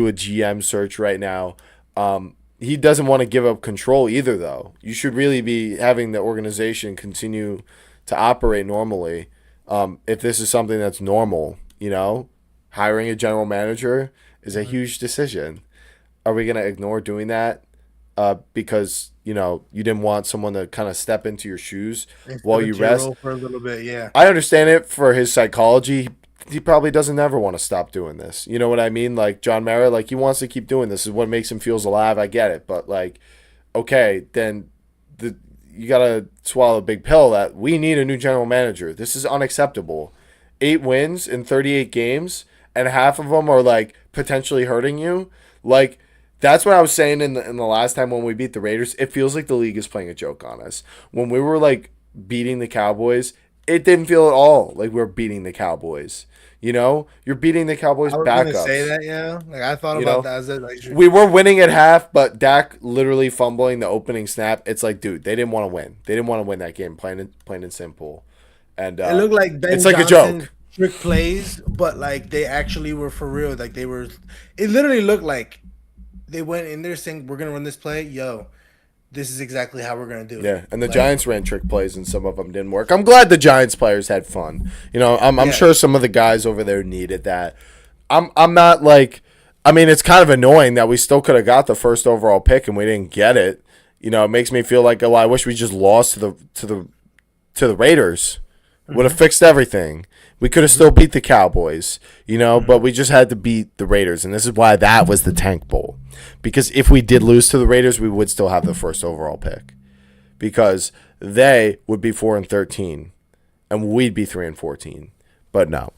[SPEAKER 1] a GM search right now. He doesn't want to give up control either, though. You should really be having the organization continue to operate normally. If this is something that's normal, hiring a general manager is a huge decision. Are we going to ignore doing that because, you didn't want someone to kind of step into your shoes while you rest?
[SPEAKER 2] For a little bit, yeah.
[SPEAKER 1] I understand it for his psychology. He probably doesn't ever want to stop doing this. You know what I mean? Like John Mara, like he wants to keep doing this. Is what makes him feels alive. I get it. But like, okay, then you got to swallow a big pill that we need a new general manager. This is unacceptable. 8 wins in 38 games, and half of them are like potentially hurting you. Like That's what I was saying in the last time when we beat the Raiders. It feels like the league is playing a joke on us. When we were like beating the Cowboys, it didn't feel at all like we are beating the Cowboys. You know, you're beating the Cowboys
[SPEAKER 2] I was gonna say
[SPEAKER 1] backups.
[SPEAKER 2] that, yeah. Like I thought
[SPEAKER 1] You
[SPEAKER 2] about
[SPEAKER 1] know,
[SPEAKER 2] that as like,
[SPEAKER 1] we were winning at half, but Dak literally fumbling the opening snap. It's like, dude, they didn't want to win. They didn't want to win that game, plain and simple. And
[SPEAKER 2] it looked like Ben
[SPEAKER 1] it's like a
[SPEAKER 2] Johnson
[SPEAKER 1] joke.
[SPEAKER 2] trick plays, but like they actually were for real. Like they were. It literally looked like they went in there saying, "We're gonna run this play, yo. This is exactly how we're gonna do it."
[SPEAKER 1] Yeah, and the
[SPEAKER 2] Like,
[SPEAKER 1] Giants ran trick plays, and some of them didn't work. I'm glad the Giants players had fun. You know, I'm
[SPEAKER 2] yeah,
[SPEAKER 1] sure some of the guys over there needed that. I'm not like, I mean, it's kind of annoying that we still could have got the first overall pick and we didn't get it. You know, it makes me feel like, oh, I wish we just lost to the Raiders. Would have fixed everything. We could have still beat the Cowboys, you know, but we just had to beat the Raiders, and this is why that was the Tank Bowl. Because if we did lose to the Raiders, we would still have the first overall pick. Because they would be 4-13, and we'd be 3-14. But no,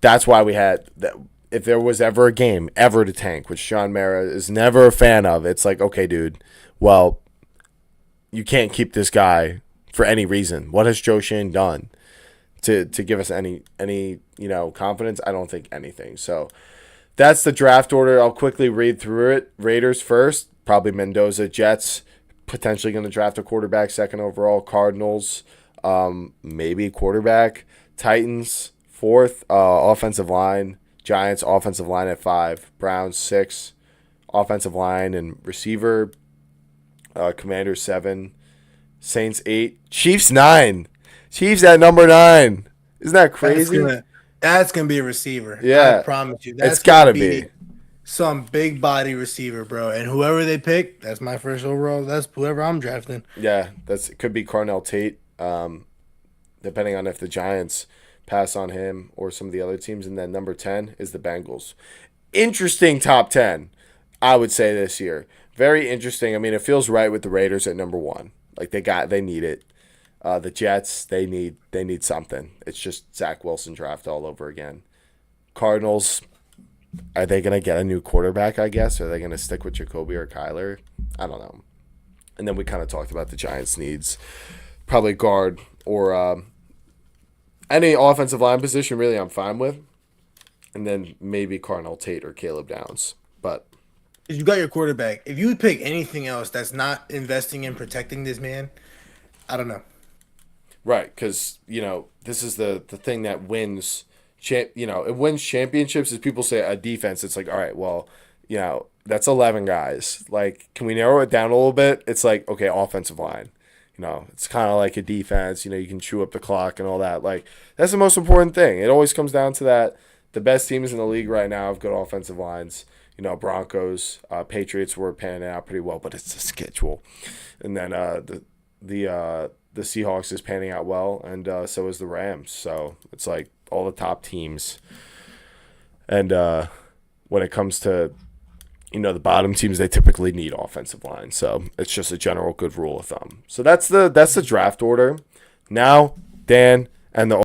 [SPEAKER 1] that's why we had that. If there was ever a game ever to tank, which Sean Mara is never a fan of, it's like, okay, dude, well, you can't keep this guy for any reason. What has Joe Shane done to give us any confidence? I don't think anything. So that's the draft order. I'll quickly read through it. Raiders first, probably Mendoza. Jets potentially going to draft a quarterback second overall. Cardinals, maybe quarterback. Titans fourth, offensive line. Giants offensive line at 5. Browns 6, offensive line and receiver. Commanders 7. Saints 8. Chiefs 9. Chiefs at number 9. Isn't that
[SPEAKER 2] that's
[SPEAKER 1] crazy?
[SPEAKER 2] gonna be a receiver. I
[SPEAKER 1] Yeah,
[SPEAKER 2] promise you.
[SPEAKER 1] it's
[SPEAKER 2] That's gonna
[SPEAKER 1] gotta
[SPEAKER 2] be
[SPEAKER 1] be.
[SPEAKER 2] some big body receiver, bro. And whoever they pick, that's my first overall. That's whoever I'm drafting.
[SPEAKER 1] Yeah, it could be Carnell Tate. Depending on if the Giants pass on him or some of the other teams. And then number 10 is the Bengals. Interesting top 10, I would say, this year. Very interesting. I mean, it feels right with the Raiders at number 1. Like they need it. The Jets, they need something. It's just Zach Wilson draft all over again. Cardinals, are they gonna get a new quarterback? I guess. Are they gonna stick with Jacoby or Kyler? I don't know. And then we kind of talked about the Giants' needs, probably guard or any offensive line position. Really, I'm fine with. And then maybe Carnell Tate or Caleb Downs. But
[SPEAKER 2] You got your quarterback. If you pick anything else that's not investing in protecting this man, I don't know.
[SPEAKER 1] right, because this is the thing that wins. It wins championships. As people say, a defense. It's like, all right, well, that's 11 guys. Like, can we narrow it down a little bit? It's like, okay, offensive line. It's kind of like a defense. You can chew up the clock and all that. Like, that's the most important thing. It always comes down to that. The best teams in the league right now have good offensive lines. Broncos, Patriots were panning out pretty well, but it's the schedule. And then the Seahawks is panning out well, and so is the Rams. So it's like all the top teams. And when it comes to the bottom teams, they typically need offensive line. So it's just a general good rule of thumb. So that's the draft order. Now, Dan and the